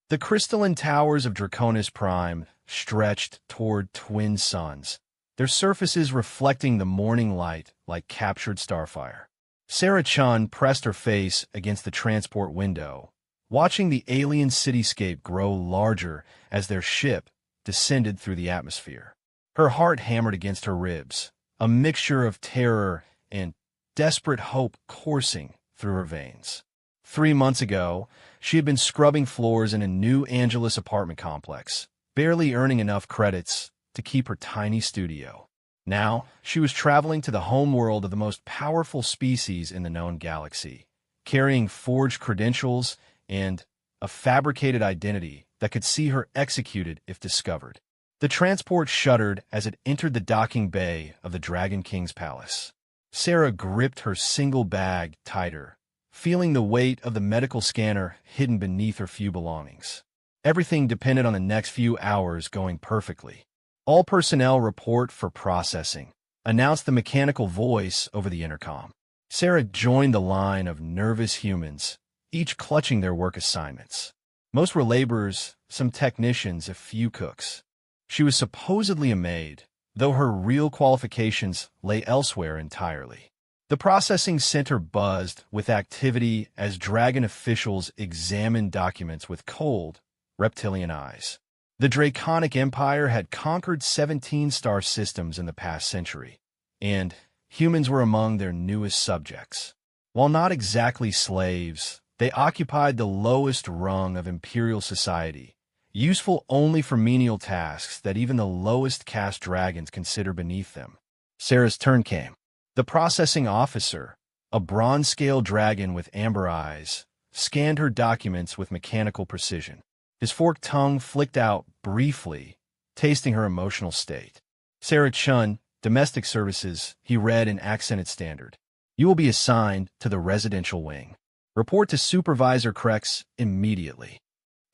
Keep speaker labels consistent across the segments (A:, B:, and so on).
A: The crystalline towers of Draconis Prime stretched toward twin suns, their surfaces reflecting the morning light like captured starfire. Sarah Chun pressed her face against the transport window, watching the alien cityscape grow larger as their ship descended through the atmosphere. Her heart hammered against her ribs, a mixture of terror and desperate hope coursing through her veins. 3 months ago, she had been scrubbing floors in a New Angeles apartment complex, barely earning enough credits to keep her tiny studio. Now, she was traveling to the homeworld of the most powerful species in the known galaxy, carrying forged credentials and a fabricated identity that could see her executed if discovered. The transport shuddered as it entered the docking bay of the Dragon King's palace. Sarah gripped her single bag tighter, feeling the weight of the medical scanner hidden beneath her few belongings. Everything depended on the next few hours going perfectly. All personnel report for processing, announced the mechanical voice over the intercom. Sarah joined the line of nervous humans, each clutching their work assignments. Most were laborers, some technicians, a few cooks. She was supposedly a maid, though her real qualifications lay elsewhere entirely. The processing center buzzed with activity as Dragon officials examined documents with cold, reptilian eyes. The Draconic Empire had conquered 17 star systems in the past century, and humans were among their newest subjects. While not exactly slaves, they occupied the lowest rung of imperial society, useful only for menial tasks that even the lowest caste dragons consider beneath them. Sarah's turn came. The processing officer, a bronze-scale dragon with amber eyes, scanned her documents with mechanical precision. His forked tongue flicked out briefly, tasting her emotional state. Sarah Chun, Domestic Services, he read in accented standard. You will be assigned to the residential wing. Report to Supervisor Krex immediately.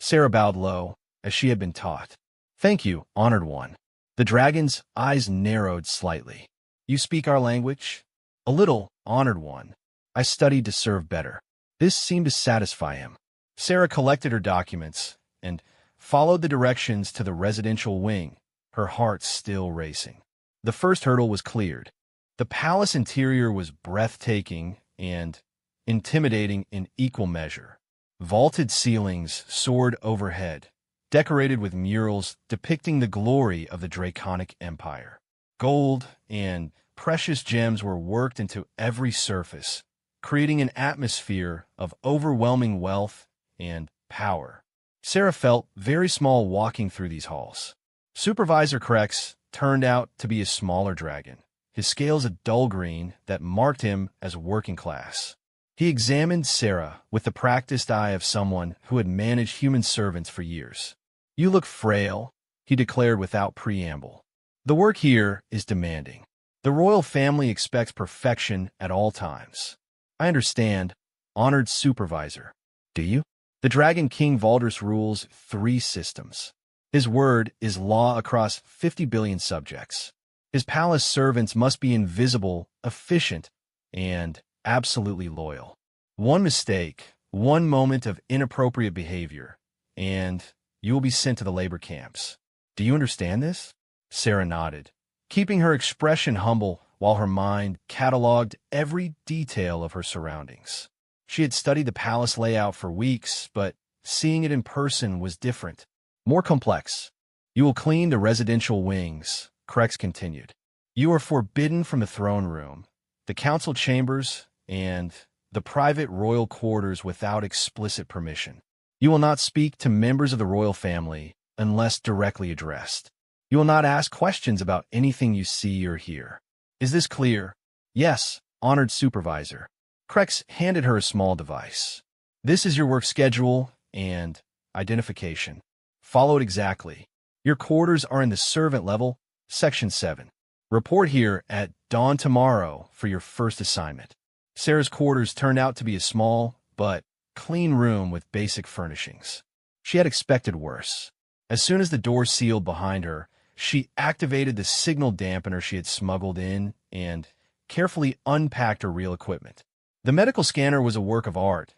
A: Sarah bowed low, as she had been taught. Thank you, Honored One. The dragon's eyes narrowed slightly. You speak our language? A little, Honored One. I studied to serve better. This seemed to satisfy him. Sarah collected her documents and followed the directions to the residential wing, her heart still racing. The first hurdle was cleared. The palace interior was breathtaking and intimidating in equal measure. Vaulted ceilings soared overhead, decorated with murals depicting the glory of the Draconic Empire. Gold and precious gems were worked into every surface, creating an atmosphere of overwhelming wealth and power. Sarah felt very small walking through these halls. Supervisor Krex turned out to be a smaller dragon, his scales a dull green that marked him as working class. He examined Sarah with the practiced eye of someone who had managed human servants for years. You look frail, he declared without preamble. The work here is demanding. The royal family expects perfection at all times. I understand, Honored Supervisor. Do you? The Dragon King Valdris rules 3 systems. His word is law across 50 billion subjects. His palace servants must be invisible, efficient, and absolutely loyal. One mistake, one moment of inappropriate behavior, and you will be sent to the labor camps. Do you understand this? Sarah nodded, keeping her expression humble while her mind cataloged every detail of her surroundings. She had studied the palace layout for weeks, but seeing it in person was different, more complex. You will clean the residential wings, Krex continued. You are forbidden from the throne room, the council chambers, and the private royal quarters without explicit permission. You will not speak to members of the royal family unless directly addressed. You will not ask questions about anything you see or hear. Is this clear? Yes, Honored Supervisor. Krex handed her a small device. This is your work schedule and identification. Follow it exactly. Your quarters are in the servant level, Section 7. Report here at dawn tomorrow for your first assignment. Sarah's quarters turned out to be a small, but clean room with basic furnishings. She had expected worse. As soon as the door sealed behind her, she activated the signal dampener she had smuggled in and carefully unpacked her real equipment. The medical scanner was a work of art,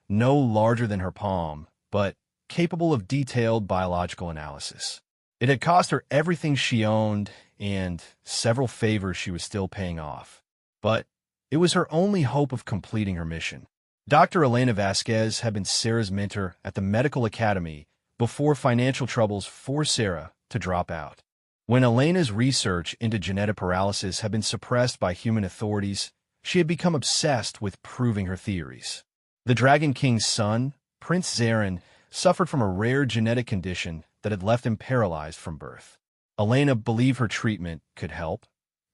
A: no larger than her palm, but capable of detailed biological analysis. It had cost her everything she owned and several favors she was still paying off. But it was her only hope of completing her mission. Dr. Elena Vasquez had been Sarah's mentor at the medical academy before financial troubles forced Sarah to drop out. When Elena's research into genetic paralysis had been suppressed by human authorities, she had become obsessed with proving her theories. The Dragon King's son, Prince Zarin, suffered from a rare genetic condition that had left him paralyzed from birth. Elena believed her treatment could help,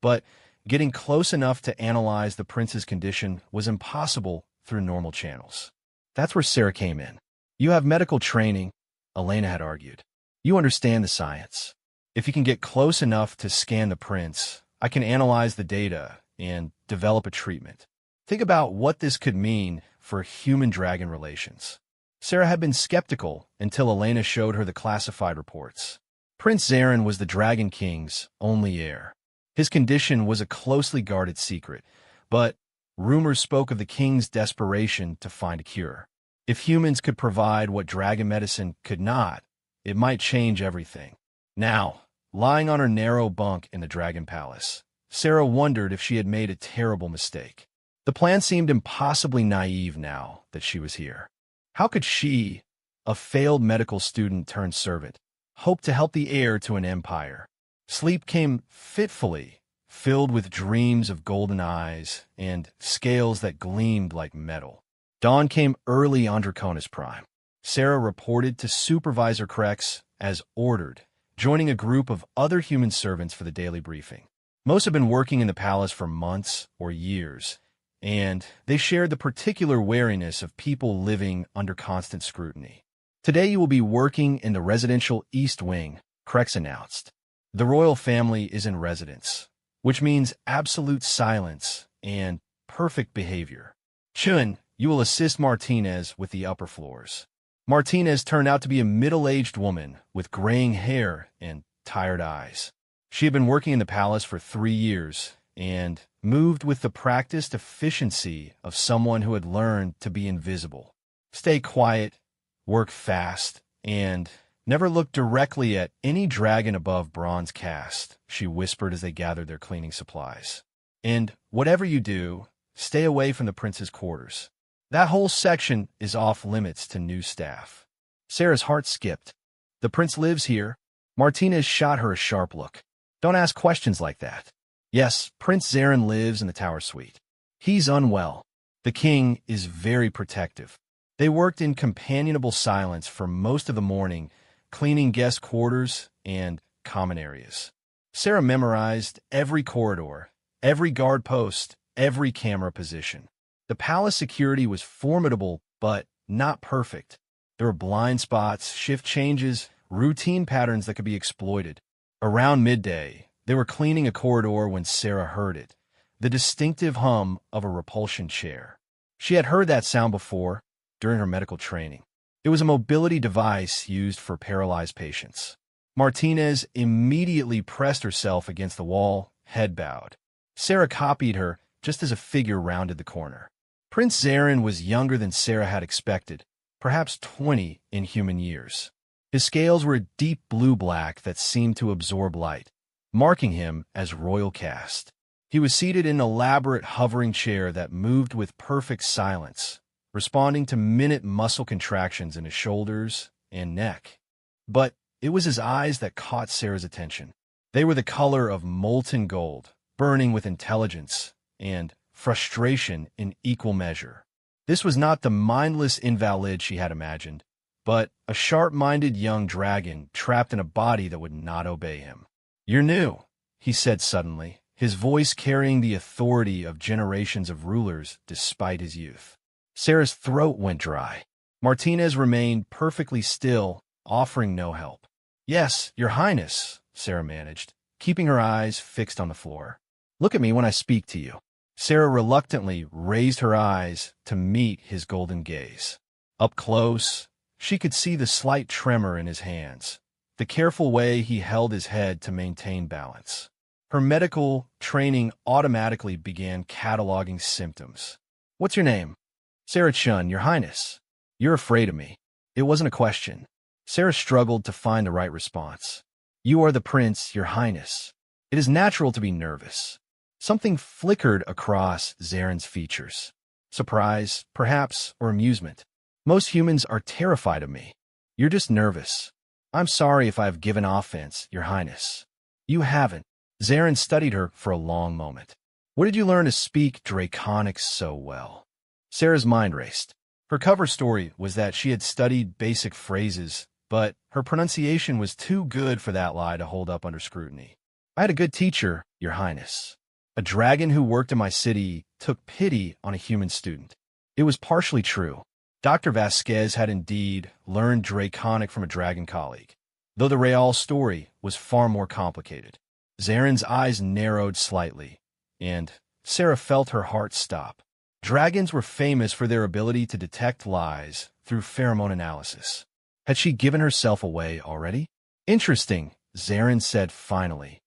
A: but getting close enough to analyze the prince's condition was impossible through normal channels. That's where Sarah came in. You have medical training, Elena had argued. You understand the science. If you can get close enough to scan the prince, I can analyze the data and develop a treatment. Think about what this could mean for human-dragon relations. Sarah had been skeptical until Elena showed her the classified reports. Prince Zarin was the Dragon King's only heir. His condition was a closely guarded secret, but rumors spoke of the king's desperation to find a cure. If humans could provide what dragon medicine could not, it might change everything. Now, lying on her narrow bunk in the Dragon Palace, Sarah wondered if she had made a terrible mistake. The plan seemed impossibly naive now that she was here. How could she, a failed medical student turned servant, hope to help the heir to an empire? Sleep came fitfully, filled with dreams of golden eyes and scales that gleamed like metal. Dawn came early on Draconis Prime. Sarah reported to Supervisor Krex as ordered, joining a group of other human servants for the daily briefing. Most had been working in the palace for months or years, and they shared the particular wariness of people living under constant scrutiny. Today you will be working in the residential East Wing, Krex announced. The royal family is in residence, which means absolute silence and perfect behavior. Chun, you will assist Martinez with the upper floors. Martinez turned out to be a middle-aged woman with graying hair and tired eyes. She had been working in the palace for 3 years and moved with the practiced efficiency of someone who had learned to be invisible. Stay quiet, work fast, and never look directly at any dragon above bronze caste, she whispered as they gathered their cleaning supplies. And whatever you do, stay away from the prince's quarters. That whole section is off limits to new staff. Sarah's heart skipped. The prince lives here. Martinez shot her a sharp look. Don't ask questions like that. Yes, Prince Zarin lives in the tower suite. He's unwell. The king is very protective. They worked in companionable silence for most of the morning, cleaning guest quarters and common areas. Sarah memorized every corridor, every guard post, every camera position. The palace security was formidable, but not perfect. There were blind spots, shift changes, routine patterns that could be exploited. Around midday, they were cleaning a corridor when Sarah heard it, the distinctive hum of a repulsion chair. She had heard that sound before, during her medical training. It was a mobility device used for paralyzed patients. Martinez immediately pressed herself against the wall, head bowed. Sarah copied her just as a figure rounded the corner. Prince Zarin was younger than Sarah had expected, perhaps 20 in human years. His scales were a deep blue-black that seemed to absorb light, marking him as royal caste. He was seated in an elaborate hovering chair that moved with perfect silence, responding to minute muscle contractions in his shoulders and neck. But it was his eyes that caught Sarah's attention. They were the color of molten gold, burning with intelligence and frustration in equal measure. This was not the mindless invalid she had imagined, but a sharp-minded young dragon trapped in a body that would not obey him. "You're new," he said suddenly, his voice carrying the authority of generations of rulers despite his youth. Sarah's throat went dry. Martinez remained perfectly still, offering no help. "Yes, Your Highness," Sarah managed, keeping her eyes fixed on the floor. "Look at me when I speak to you." Sarah reluctantly raised her eyes to meet his golden gaze. Up close, she could see the slight tremor in his hands, the careful way he held his head to maintain balance. Her medical training automatically began cataloging symptoms. "What's your name?" "Sarah Chun, Your Highness." "You're afraid of me." It wasn't a question. Sarah struggled to find the right response. You are the prince, your highness. It is natural to be nervous. Something flickered across Zaren's features. Surprise, perhaps, or amusement. Most humans are terrified of me. You're just nervous. I'm sorry if I've given offense, your highness. You haven't. Zaren studied her for a long moment. Where did you learn to speak Draconic so well? Sarah's mind raced. Her cover story was that she had studied basic phrases, but her pronunciation was too good for that lie to hold up under scrutiny. I had a good teacher, your highness. A dragon who worked in my city took pity on a human student. It was partially true. Dr. Vasquez had indeed learned Draconic from a dragon colleague, though the real story was far more complicated. Zaren's eyes narrowed slightly, and Sarah felt her heart stop. Dragons were famous for their ability to detect lies through pheromone analysis. Had she given herself away already? Interesting, Zaren said finally.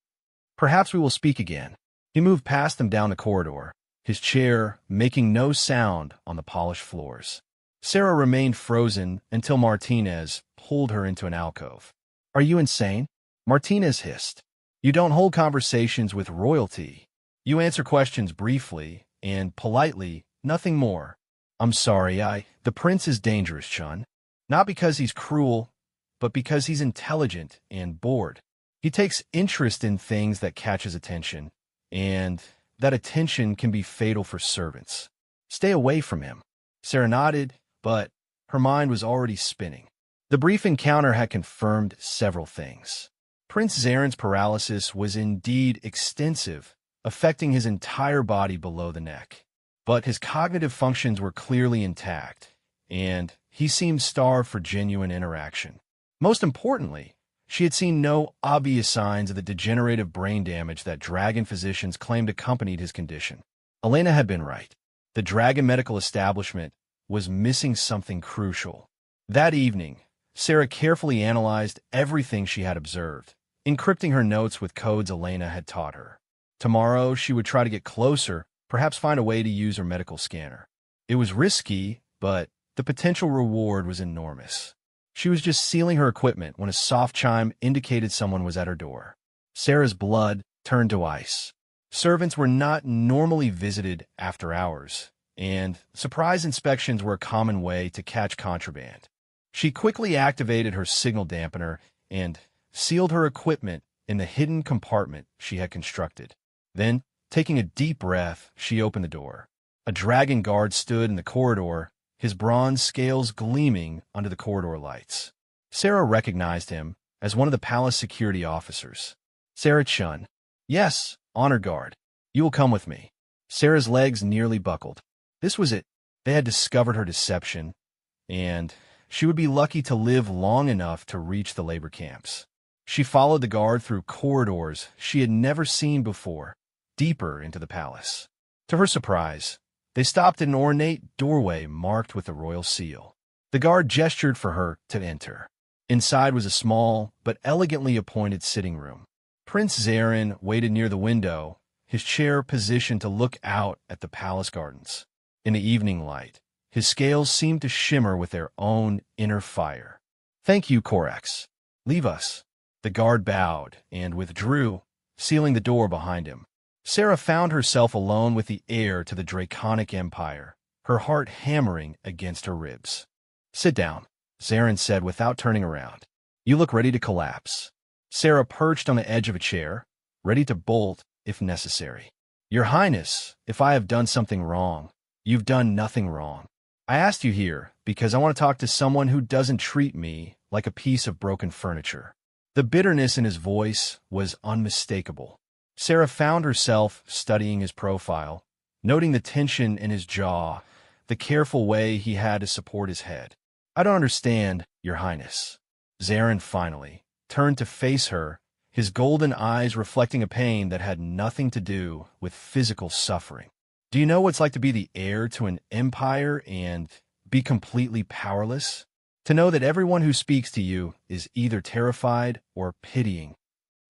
A: Perhaps we will speak again. He moved past them down the corridor, his chair making no sound on the polished floors. Sarah remained frozen until Martinez pulled her into an alcove. Are you insane? Martinez hissed. You don't hold conversations with royalty. You answer questions briefly and politely, nothing more. I'm sorry, the prince is dangerous, Chun. Not because he's cruel, but because he's intelligent and bored. He takes interest in things that catch his attention, and that attention can be fatal for servants. Stay away from him. Sarah nodded, but her mind was already spinning. The brief encounter had confirmed several things. Prince Zaren's paralysis was indeed extensive, affecting his entire body below the neck. But his cognitive functions were clearly intact, and he seemed starved for genuine interaction. Most importantly, she had seen no obvious signs of the degenerative brain damage that dragon physicians claimed accompanied his condition. Elena had been right. The dragon medical establishment was missing something crucial. That evening, Sarah carefully analyzed everything she had observed, encrypting her notes with codes Elena had taught her. Tomorrow, she would try to get closer, perhaps find a way to use her medical scanner. It was risky, but the potential reward was enormous. She was just sealing her equipment when a soft chime indicated someone was at her door. Sarah's blood turned to ice. Servants were not normally visited after hours, and surprise inspections were a common way to catch contraband. She quickly activated her signal dampener and sealed her equipment in the hidden compartment she had constructed. Then, taking a deep breath, she opened the door. A dragon guard stood in the corridor, his bronze scales gleaming under the corridor lights. Sarah recognized him as one of the palace security officers. Sarah Chun. Yes, honor guard. You will come with me. Sarah's legs nearly buckled. This was it. They had discovered her deception, and she would be lucky to live long enough to reach the labor camps. She followed the guard through corridors she had never seen before, deeper into the palace. To her surprise, they stopped at an ornate doorway marked with the royal seal. The guard gestured for her to enter. Inside was a small but elegantly appointed sitting room. Prince Zaren waited near the window, his chair positioned to look out at the palace gardens. In the evening light, his scales seemed to shimmer with their own inner fire. Thank you, Corax. Leave us. The guard bowed and withdrew, sealing the door behind him. Sarah found herself alone with the heir to the Draconic Empire, her heart hammering against her ribs. Sit down, Zaren said without turning around. You look ready to collapse. Sarah perched on the edge of a chair, ready to bolt if necessary. Your Highness, if I have done something wrong, you've done nothing wrong. I asked you here because I want to talk to someone who doesn't treat me like a piece of broken furniture. The bitterness in his voice was unmistakable. Sarah found herself studying his profile, noting the tension in his jaw, the careful way he had to support his head. I don't understand, Your Highness. Zaren finally turned to face her, his golden eyes reflecting a pain that had nothing to do with physical suffering. Do you know what it's like to be the heir to an empire and be completely powerless? To know that everyone who speaks to you is either terrified or pitying.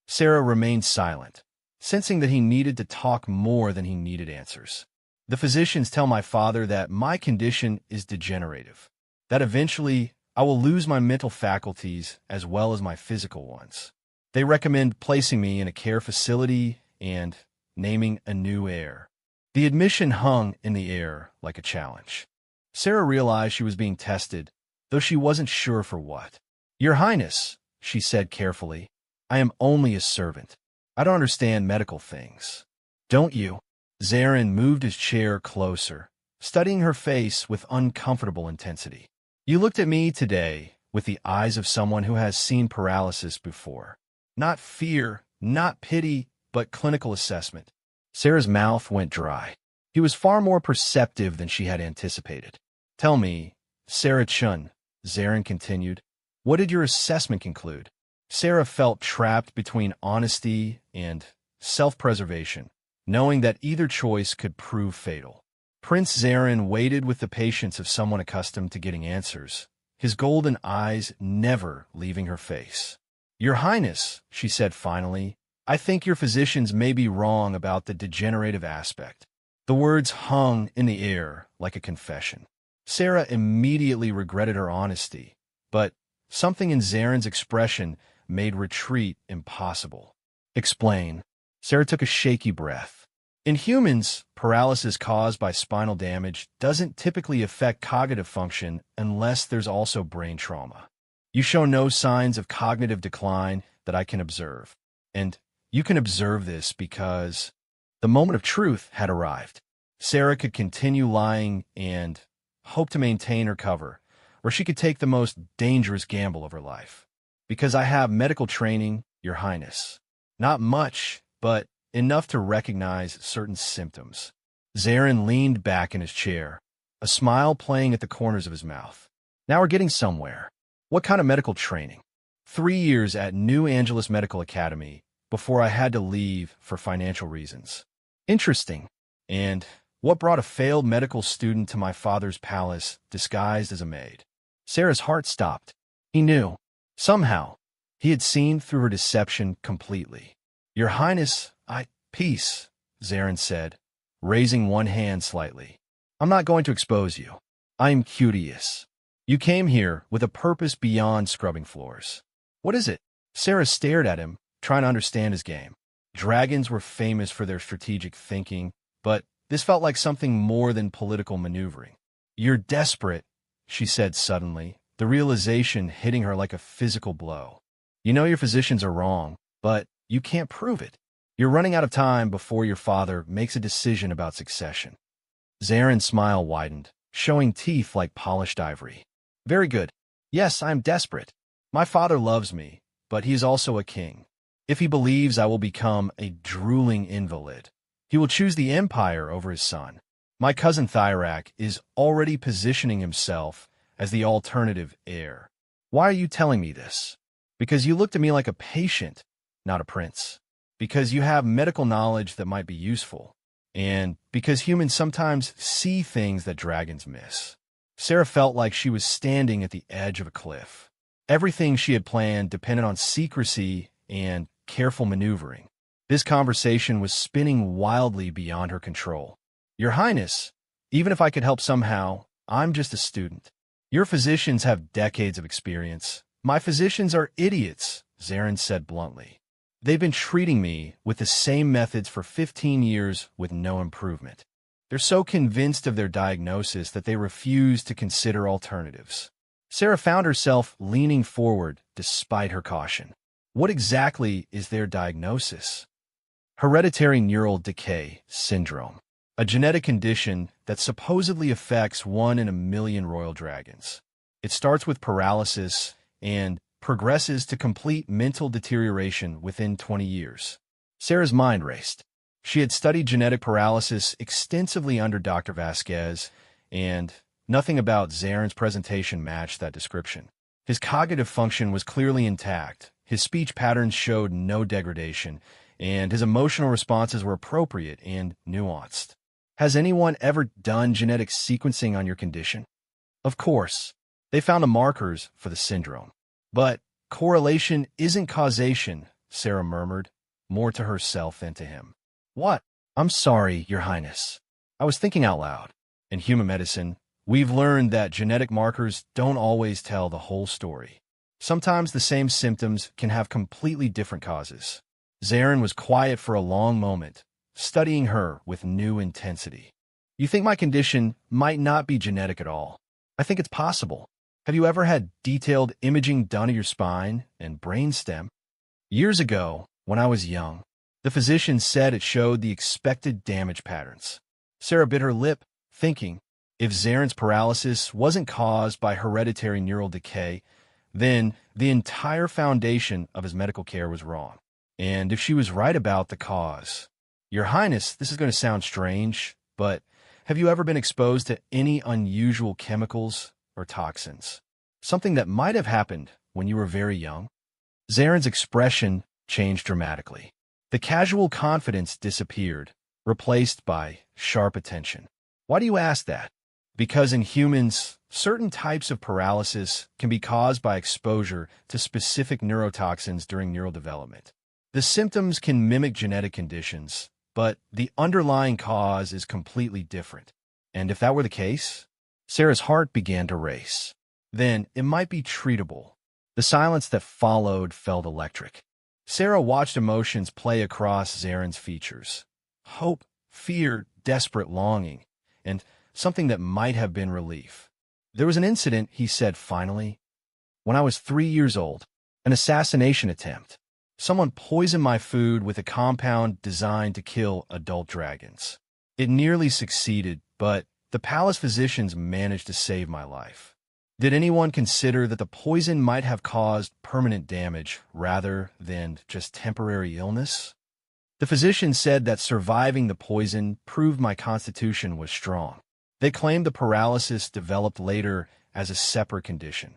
A: Sarah remained silent, sensing that he needed to talk more than he needed answers. The physicians tell my father that my condition is degenerative, that eventually I will lose my mental faculties as well as my physical ones. They recommend placing me in a care facility and naming a new heir. The admission hung in the air like a challenge. Sarah realized she was being tested, though she wasn't sure for what. "Your Highness," she said carefully, "I am only a servant. I don't understand medical things." "Don't you?" Zarin moved his chair closer, studying her face with uncomfortable intensity. "You looked at me today with the eyes of someone who has seen paralysis before. Not fear, not pity, but clinical assessment." Sarah's mouth went dry. He was far more perceptive than she had anticipated. "Tell me, Sarah Chun," Zarin continued, "what did your assessment conclude?" Sarah felt trapped between honesty and self-preservation, knowing that either choice could prove fatal. Prince Zarin waited with the patience of someone accustomed to getting answers, his golden eyes never leaving her face. "Your Highness," she said finally, "I think your physicians may be wrong about the degenerative aspect." The words hung in the air like a confession. Sarah immediately regretted her honesty, but something in Zarin's expression made retreat impossible. "Explain." Sarah took a shaky breath. "In humans, paralysis caused by spinal damage doesn't typically affect cognitive function unless there's also brain trauma. You show no signs of cognitive decline that I can observe. And you can observe this because..." The moment of truth had arrived. Sarah could continue lying and hope to maintain her cover, or she could take the most dangerous gamble of her life. "Because I have medical training, Your Highness. Not much, but enough to recognize certain symptoms." Zarin leaned back in his chair, a smile playing at the corners of his mouth. "Now we're getting somewhere. What kind of medical training?" 3 years at New Angeles Medical Academy before I had to leave for financial reasons. "Interesting. And what brought a failed medical student to my father's palace disguised as a maid?" Sarah's heart stopped. He knew. Somehow, he had seen through her deception completely. "Your Highness, peace," Zarin said, raising one hand slightly. "I'm not going to expose you. I'm curious. You came here with a purpose beyond scrubbing floors. What is it?" Sarah stared at him, trying to understand his game. Dragons were famous for their strategic thinking, but this felt like something more than political maneuvering. "You're desperate," she said suddenly, the realization hitting her like a physical blow. "You know your physicians are wrong, but you can't prove it. You're running out of time before your father makes a decision about succession." Zarin's smile widened, showing teeth like polished ivory. "Very good. Yes, I am desperate. My father loves me, but he is also a king. If he believes I will become a drooling invalid, he will choose the empire over his son. My cousin Thyrak is already positioning himself as the alternative heir. Why are you telling me this? Because you look to me like a patient, not a prince. Because you have medical knowledge that might be useful. And because humans sometimes see things that dragons miss." Sarah felt like she was standing at the edge of a cliff. Everything she had planned depended on secrecy and careful maneuvering. This conversation was spinning wildly beyond her control. "Your Highness, even if I could help somehow, I'm just a student. Your physicians have decades of experience. My physicians are idiots," Zarin said bluntly. "They've been treating me with the same methods for 15 years with no improvement. They're so convinced of their diagnosis that they refuse to consider alternatives." Sarah found herself leaning forward despite her caution. What exactly is their diagnosis? Hereditary neural decay syndrome, a genetic condition that supposedly affects 1 in a million royal dragons. It starts with paralysis and progresses to complete mental deterioration within 20 years. Sarah's mind raced. She had studied genetic paralysis extensively under Dr. Vasquez, and nothing about Zarin's presentation matched that description. His cognitive function was clearly intact, his speech patterns showed no degradation, and his emotional responses were appropriate and nuanced. "Has anyone ever done genetic sequencing on your condition?" "Of course. They found the markers for the syndrome. But correlation isn't causation," Sarah murmured, more to herself than to him. "What?" "I'm sorry, Your Highness. I was thinking out loud. In human medicine, We've learned that genetic markers don't always tell the whole story. Sometimes the same symptoms can have completely different causes. Zarin was quiet for a long moment, studying her with new intensity. You think my condition might not be genetic at all? I think it's possible. Have you ever had detailed imaging done of your spine and brainstem? Years ago, when I was young, the physician said it showed the expected damage patterns. Sarah bit her lip, thinking, if Zarin's paralysis wasn't caused by hereditary neural decay, then the entire foundation of his medical care was wrong. And if she was right about the cause, Your Highness, this is going to sound strange, but have you ever been exposed to any unusual chemicals or toxins? Something that might have happened when you were very young? Zarin's expression changed dramatically. The casual confidence disappeared, replaced by sharp attention. Why do you ask that? Because in humans, certain types of paralysis can be caused by exposure to specific neurotoxins during neural development. The symptoms can mimic genetic conditions, but the underlying cause is completely different. And if that were the case, Sarah's heart began to race. Then it might be treatable. The silence that followed felt electric. Sarah watched emotions play across Zarin's features. Hope, fear, desperate longing, and something that might have been relief. There was an incident, he said finally. When I was 3 years old, an assassination attempt. Someone poisoned my food with a compound designed to kill adult dragons. It nearly succeeded, but the palace physicians managed to save my life. Did anyone consider that the poison might have caused permanent damage rather than just temporary illness? The physicians said that surviving the poison proved my constitution was strong. They claimed the paralysis developed later as a separate condition.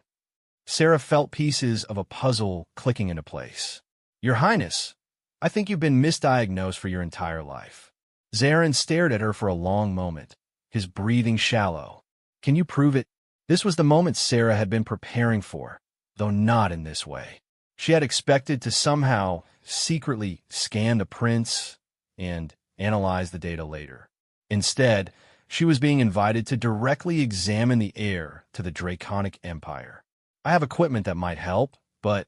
A: Sarah felt pieces of a puzzle clicking into place. Your Highness, I think you've been misdiagnosed for your entire life. Zarin stared at her for a long moment, his breathing shallow. Can you prove it? This was the moment Sarah had been preparing for, though not in this way. She had expected to somehow secretly scan the prints and analyze the data later. Instead, she was being invited to directly examine the heir to the Draconic Empire. I have equipment that might help, but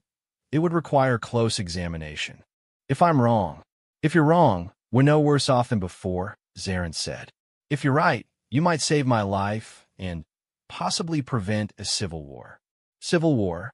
A: it would require close examination. If I'm wrong, if you're wrong, we're no worse off than before, Zarin said. If you're right, you might save my life and possibly prevent a civil war. Civil war?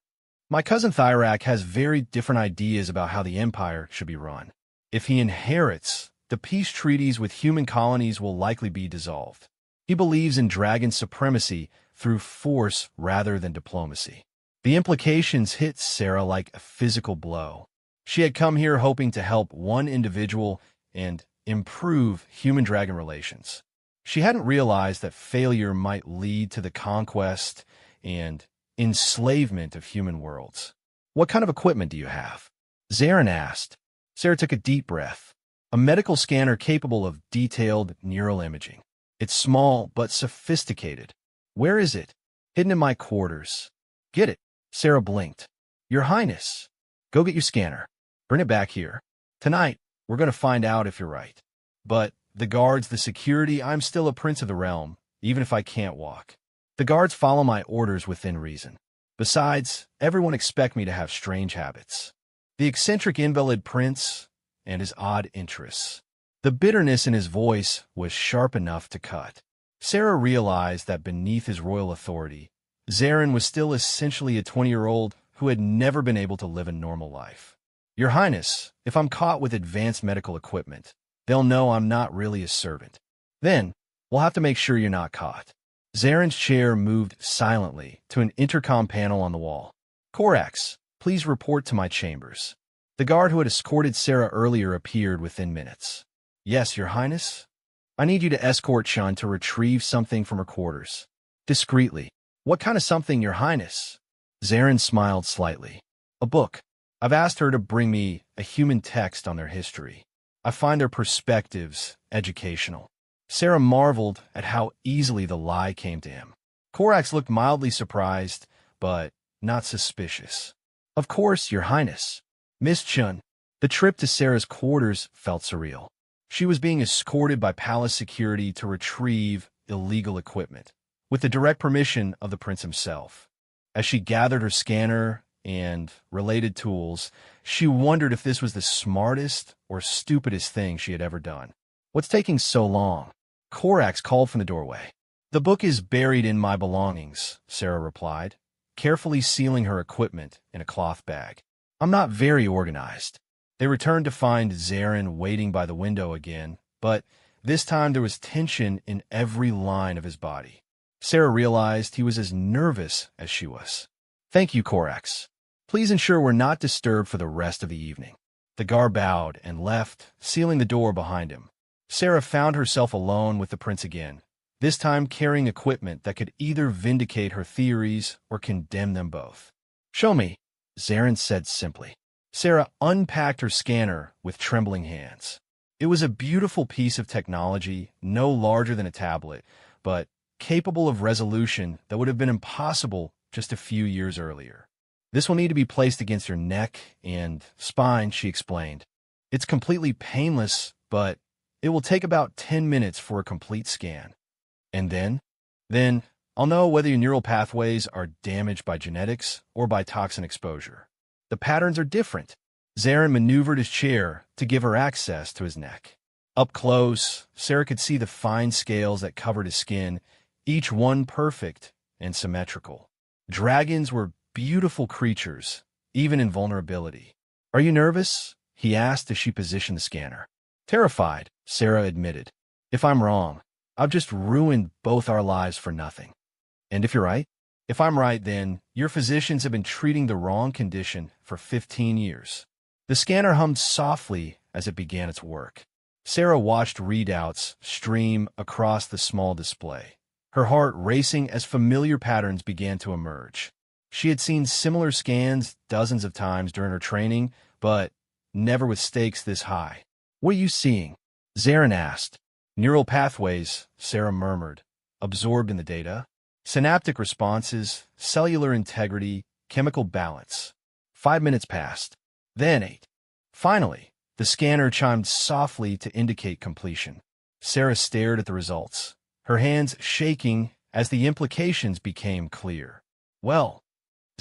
A: My cousin Thyrak has very different ideas about how the Empire should be run. If he inherits, the peace treaties with human colonies will likely be dissolved. He believes in dragon supremacy through force rather than diplomacy. The implications hit Sarah like a physical blow. She had come here hoping to help one individual and improve human-dragon relations. She hadn't realized that failure might lead to the conquest and enslavement of human worlds. What kind of equipment do you have? Zarin asked. Sarah took a deep breath. A medical scanner capable of detailed neural imaging. It's small but sophisticated. Where is it? Hidden in my quarters. Get it. Sarah blinked. Your Highness, go get your scanner. Bring it back here. Tonight, we're going to find out if you're right. But the guards, the security, I'm still a prince of the realm, even if I can't walk. The guards follow my orders within reason. Besides, everyone expects me to have strange habits. The eccentric invalid prince and his odd interests. The bitterness in his voice was sharp enough to cut. Sarah realized that beneath his royal authority, Zarin was still essentially a 20-year-old who had never been able to live a normal life. Your Highness, if I'm caught with advanced medical equipment, they'll know I'm not really a servant. Then, we'll have to make sure you're not caught. Zarin's chair moved silently to an intercom panel on the wall. Korax, please report to my chambers. The guard who had escorted Sarah earlier appeared within minutes. Yes, Your Highness? I need you to escort Shun to retrieve something from her quarters. Discreetly. What kind of something, Your Highness? Zarin smiled slightly. A book. I've asked her to bring me a human text on their history. I find their perspectives educational. Sarah marveled at how easily the lie came to him. Korax looked mildly surprised, but not suspicious. Of course, Your Highness. Miss Chun, the trip to Sarah's quarters felt surreal. She was being escorted by palace security to retrieve illegal equipment, with the direct permission of the prince himself. As she gathered her scanner and related tools, she wondered if this was the smartest or stupidest thing she had ever done. "What's taking so long?" Korax called from the doorway. "The book is buried in my belongings," Sarah replied, carefully sealing her equipment in a cloth bag. "I'm not very organized." They returned to find Zarin waiting by the window again, but this time there was tension in every line of his body. Sarah realized he was as nervous as she was. "Thank you, Korax. Please ensure we're not disturbed for the rest of the evening." The guard bowed and left, sealing the door behind him. Sarah found herself alone with the prince again, this time carrying equipment that could either vindicate her theories or condemn them both. "Show me," Zarin said simply. Sarah unpacked her scanner with trembling hands. It was a beautiful piece of technology, no larger than a tablet, but capable of resolution that would have been impossible just a few years earlier. "This will need to be placed against your neck and spine," she explained. "It's completely painless, but it will take about 10 minutes for a complete scan. And then I'll know whether your neural pathways are damaged by genetics or by toxin exposure. The patterns are different." Zarin maneuvered his chair to give her access to his neck. Up close, Sarah could see the fine scales that covered his skin, each one perfect and symmetrical. Dragons were beautiful creatures, even in vulnerability. "Are you nervous?" he asked as she positioned the scanner. "Terrified," Sarah admitted. "If I'm wrong, I've just ruined both our lives for nothing. And if you're right?" "If I'm right, then your physicians have been treating the wrong condition for 15 years. The scanner hummed softly as it began its work. Sarah watched readouts stream across the small display, her heart racing as familiar patterns began to emerge. She had seen similar scans dozens of times during her training, but never with stakes this high. "What are you seeing?" Zarin asked. "Neural pathways," Sarah murmured, absorbed in the data. "Synaptic responses, cellular integrity, chemical balance." 5 minutes passed. Then 8. Finally, the scanner chimed softly to indicate completion. Sarah stared at the results, her hands shaking as the implications became clear. "Well,"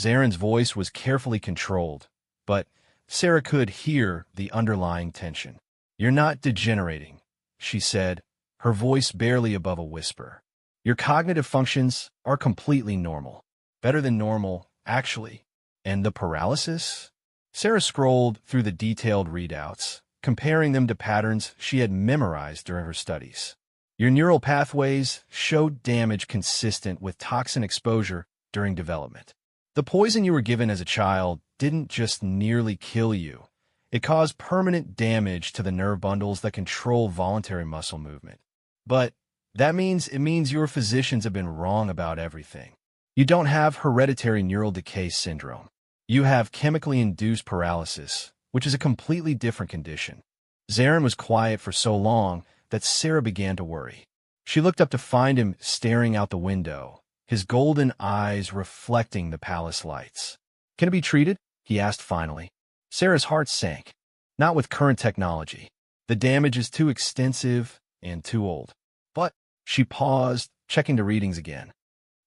A: Zarin's voice was carefully controlled, but Sarah could hear the underlying tension. "You're not degenerating," she said, her voice barely above a whisper. "Your cognitive functions are completely normal. Better than normal, actually. And the paralysis?" Sarah scrolled through the detailed readouts, comparing them to patterns she had memorized during her studies. "Your neural pathways showed damage consistent with toxin exposure during development. The poison you were given as a child didn't just nearly kill you. It caused permanent damage to the nerve bundles that control voluntary muscle movement. But it means your physicians have been wrong about everything. You don't have hereditary neural decay syndrome. You have chemically induced paralysis, which is a completely different condition." Zarin was quiet for so long that Sarah began to worry. She looked up to find him staring out the window, his golden eyes reflecting the palace lights. "Can it be treated?" he asked finally. Sarah's heart sank. "Not with current technology. The damage is too extensive and too old." "But," she paused, checking the readings again.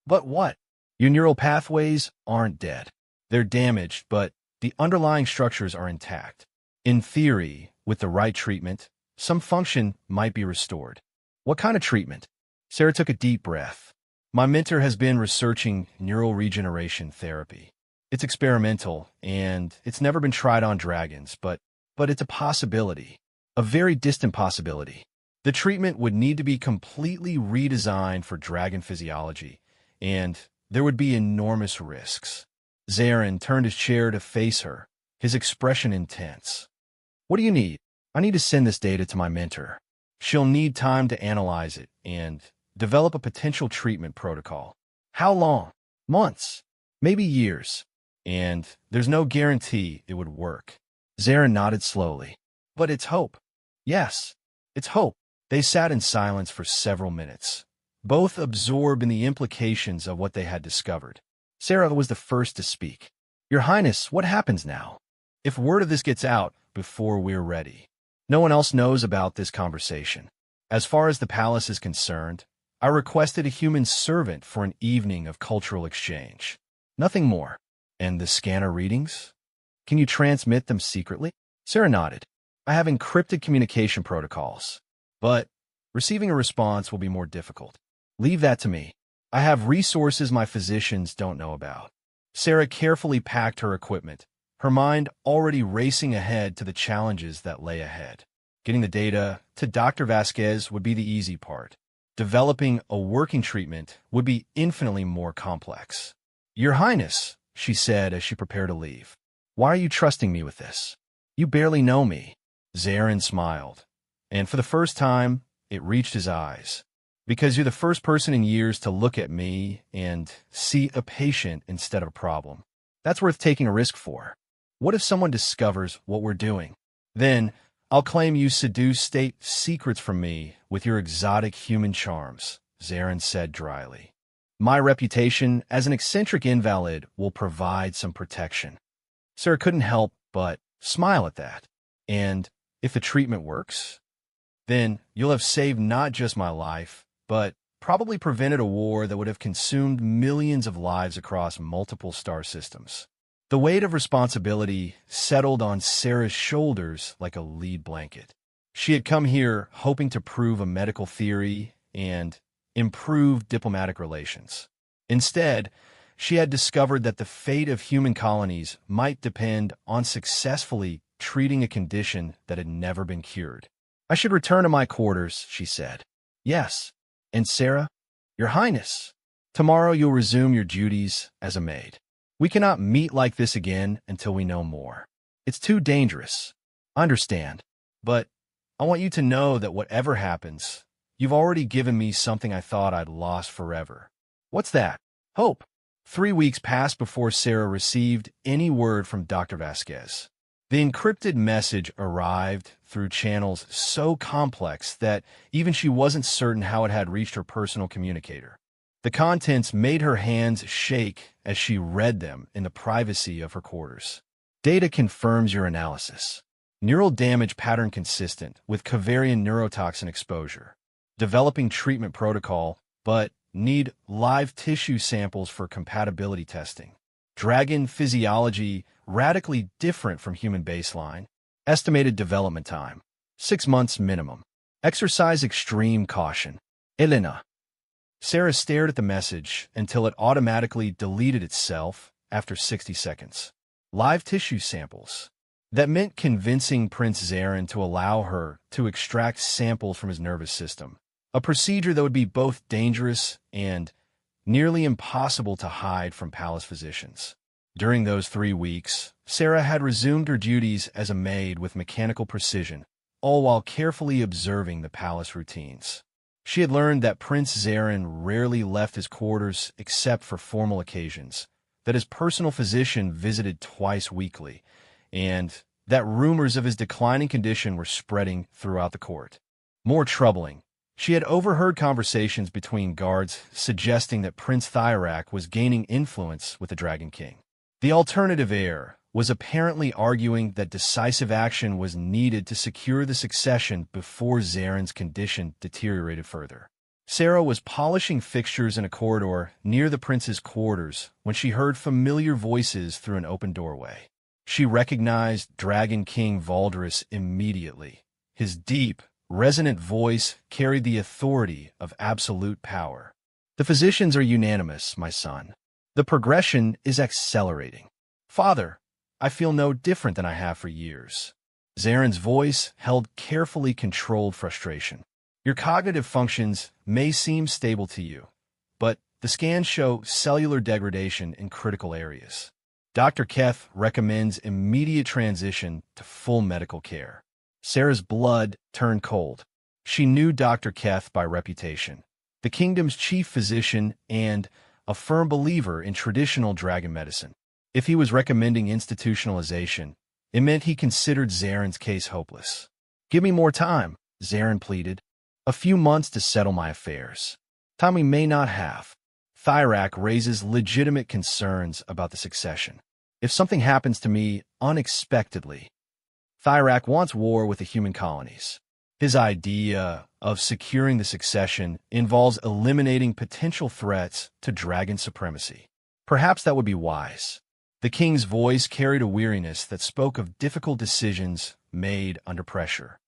A: "But what?" "Your neural pathways aren't dead. They're damaged, but the underlying structures are intact. In theory, with the right treatment, some function might be restored." "What kind of treatment?" Sarah took a deep breath. "My mentor has been researching neural regeneration therapy. It's experimental, and it's never been tried on dragons, but it's a possibility, a very distant possibility. The treatment would need to be completely redesigned for dragon physiology, and there would be enormous risks." Zarin turned his chair to face her, his expression intense. "What do you need?" "I need to send this data to my mentor. She'll need time to analyze it and develop a potential treatment protocol." "How long?" "Months, maybe years. And there's no guarantee it would work." Zarin nodded slowly. "But it's hope." "Yes, it's hope." They sat in silence for several minutes, both absorbed in the implications of what they had discovered. Sarah was the first to speak. "Your Highness, what happens now? If word of this gets out before we're ready?" "No one else knows about this conversation. As far as the palace is concerned, I requested a human servant for an evening of cultural exchange. Nothing more. And the scanner readings? Can you transmit them secretly? Sarah nodded. I have encrypted communication protocols, but receiving a response will be more difficult. Leave that to me. I have resources my physicians don't know about. Sarah carefully packed her equipment, her mind already racing ahead to the challenges that lay ahead. Getting the data to Dr. Vasquez would be the easy part. Developing a working treatment would be infinitely more complex. Your Highness, she said as she prepared to leave. Why are you trusting me with this? You barely know me. Zarin smiled, and for the first time, it reached his eyes. Because you're the first person in years to look at me and see a patient instead of a problem. That's worth taking a risk for. What if someone discovers what we're doing? Then, I'll claim you seduce state secrets from me with your exotic human charms, Zarin said dryly. My reputation as an eccentric invalid will provide some protection. Sarah couldn't help but smile at that. And if the treatment works, then you'll have saved not just my life, but probably prevented a war that would have consumed millions of lives across multiple star systems. The weight of responsibility settled on Sarah's shoulders like a lead blanket. She had come here hoping to prove a medical theory and improve diplomatic relations. Instead, she had discovered that the fate of human colonies might depend on successfully treating a condition that had never been cured. I should return to my quarters, she said. Yes. And Sarah, Your Highness, tomorrow you'll resume your duties as a maid. We cannot meet like this again until we know more. It's too dangerous. I understand. But I want you to know that whatever happens, you've already given me something I thought I'd lost forever. What's that? Hope. 3 weeks passed before Sarah received any word from Dr. Vasquez. The encrypted message arrived through channels so complex that even she wasn't certain how it had reached her personal communicator. The contents made her hands shake as she read them in the privacy of her quarters. Data confirms your analysis. Neural damage pattern consistent with Cavarian neurotoxin exposure. Developing treatment protocol, but need live tissue samples for compatibility testing. Dragon physiology radically different from human baseline. Estimated development time, 6 months minimum. Exercise extreme caution. Elena. Sarah stared at the message until it automatically deleted itself after 60 seconds. Live tissue samples. That meant convincing Prince Zarin to allow her to extract samples from his nervous system. A procedure that would be both dangerous and nearly impossible to hide from palace physicians. During those 3 weeks, Sarah had resumed her duties as a maid with mechanical precision, all while carefully observing the palace routines. She had learned that Prince Zarin rarely left his quarters except for formal occasions, that his personal physician visited twice weekly, and that rumors of his declining condition were spreading throughout the court. More troubling, she had overheard conversations between guards suggesting that Prince Thyrak was gaining influence with the Dragon King. The alternative heir was apparently arguing that decisive action was needed to secure the succession before Zarin's condition deteriorated further. Sarah was polishing fixtures in a corridor near the prince's quarters when she heard familiar voices through an open doorway. She recognized Dragon King Valdris immediately. His deep, resonant voice carried the authority of absolute power. The physicians are unanimous, my son. The progression is accelerating. Father, I feel no different than I have for years. Zarin's voice held carefully controlled frustration. Your cognitive functions may seem stable to you, but the scans show cellular degradation in critical areas. Dr. Keth recommends immediate transition to full medical care. Sarah's blood turned cold. She knew Dr. Keth by reputation, the kingdom's chief physician and a firm believer in traditional dragon medicine. If he was recommending institutionalization, it meant he considered Zarin's case hopeless. Give me more time, Zarin pleaded. A few months to settle my affairs. Time we may not have. Thyrak raises legitimate concerns about the succession. If something happens to me unexpectedly, Thyrak wants war with the human colonies. His idea of securing the succession involves eliminating potential threats to dragon supremacy. Perhaps that would be wise. The king's voice carried a weariness that spoke of difficult decisions made under pressure.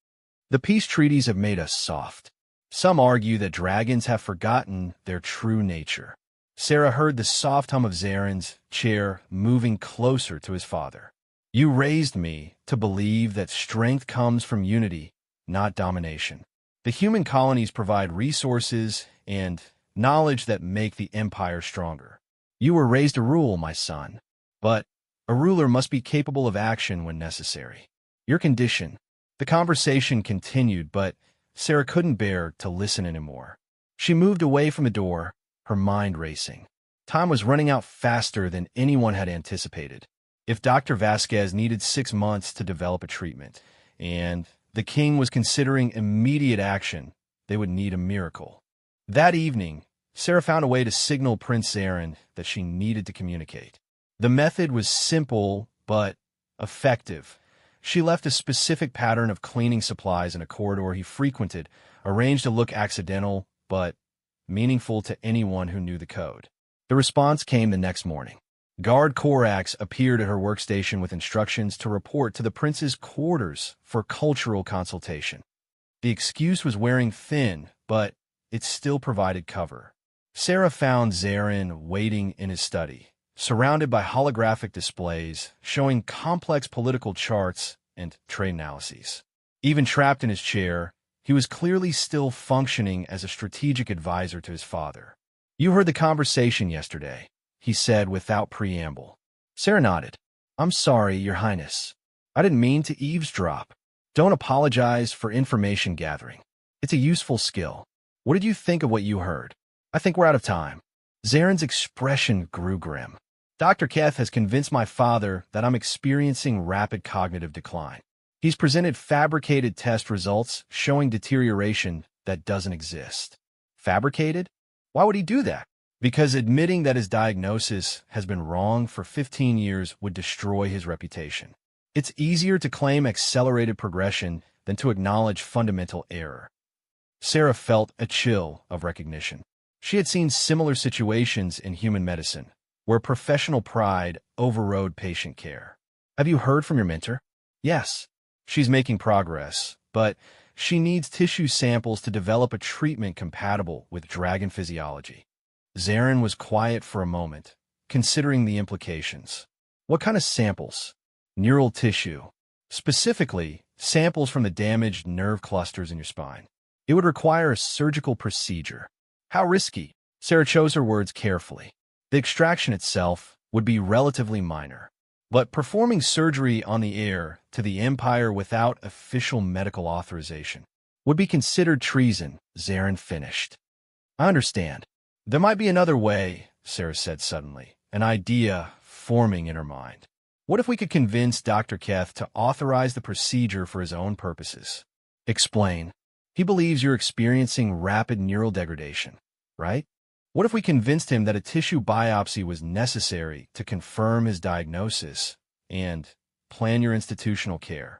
A: The peace treaties have made us soft. Some argue that dragons have forgotten their true nature. Sarah heard the soft hum of Zaren's chair moving closer to his father. You raised me to believe that strength comes from unity, not domination. The human colonies provide resources and knowledge that make the empire stronger. You were raised to rule, my son, but a ruler must be capable of action when necessary. Your condition. The conversation continued, but Sarah couldn't bear to listen anymore. She moved away from the door, her mind racing. Time was running out faster than anyone had anticipated. If Dr. Vasquez needed 6 months to develop a treatment, and the king was considering immediate action, they would need a miracle. That evening, Sarah found a way to signal Prince Zaren that she needed to communicate. The method was simple but effective. She left a specific pattern of cleaning supplies in a corridor he frequented, arranged to look accidental but meaningful to anyone who knew the code. The response came the next morning. Guard Korax appeared at her workstation with instructions to report to the prince's quarters for cultural consultation. The excuse was wearing thin, but it still provided cover. Sarah found Zaren waiting in his study, surrounded by holographic displays showing complex political charts and trade analyses. Even trapped in his chair, he was clearly still functioning as a strategic advisor to his father. You heard the conversation yesterday, he said without preamble. Sarah nodded. I'm sorry, Your Highness. I didn't mean to eavesdrop. Don't apologize for information gathering. It's a useful skill. What did you think of what you heard? I think we're out of time. Zaren's expression grew grim. Dr. Keth has convinced my father that I'm experiencing rapid cognitive decline. He's presented fabricated test results showing deterioration that doesn't exist. Fabricated? Why would he do that? Because admitting that his diagnosis has been wrong for 15 years would destroy his reputation. It's easier to claim accelerated progression than to acknowledge fundamental error. Sarah felt a chill of recognition. She had seen similar situations in human medicine, where professional pride overrode patient care. Have you heard from your mentor? Yes. She's making progress, but she needs tissue samples to develop a treatment compatible with dragon physiology. Zaren was quiet for a moment, considering the implications. What kind of samples? Neural tissue. Specifically, samples from the damaged nerve clusters in your spine. It would require a surgical procedure. How risky? Sarah chose her words carefully. The extraction itself would be relatively minor, but performing surgery on the heir to the Empire without official medical authorization would be considered treason, Zaren finished. I understand. There might be another way, Sarah said suddenly, an idea forming in her mind. What if we could convince Dr. Keth to authorize the procedure for his own purposes? Explain. He believes you're experiencing rapid neural degradation, right? What if we convinced him that a tissue biopsy was necessary to confirm his diagnosis and plan your institutional care?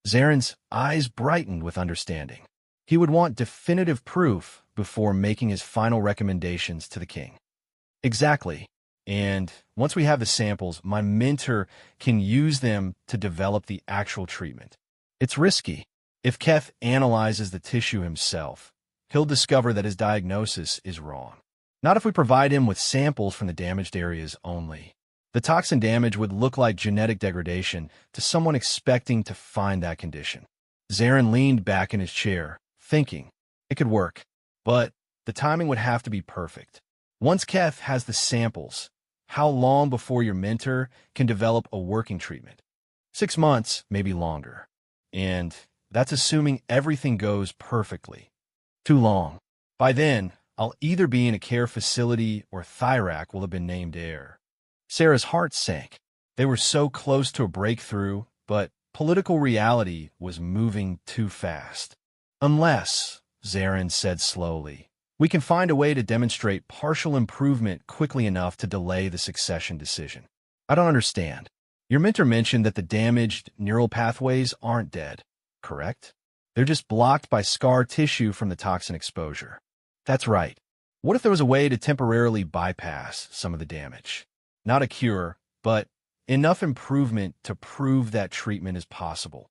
A: Zaren's eyes brightened with understanding. He would want definitive proof before making his final recommendations to the king. Exactly. And once we have the samples, my mentor can use them to develop the actual treatment. It's risky. If Keth analyzes the tissue himself, he'll discover that his diagnosis is wrong. Not if we provide him with samples from the damaged areas only. The toxin damage would look like genetic degradation to someone expecting to find that condition. Zaren leaned back in his chair, thinking. It could work, but the timing would have to be perfect. Once Keth has the samples, how long before your mentor can develop a working treatment? 6 months, maybe longer. And that's assuming everything goes perfectly. Too long. By then, I'll either be in a care facility or Thyrak will have been named heir. Sarah's heart sank. They were so close to a breakthrough, but political reality was moving too fast. Unless, Zaren said slowly, we can find a way to demonstrate partial improvement quickly enough to delay the succession decision. I don't understand. Your mentor mentioned that the damaged neural pathways aren't dead, correct? They're just blocked by scar tissue from the toxin exposure. That's right. What if there was a way to temporarily bypass some of the damage? Not a cure, but enough improvement to prove that treatment is possible.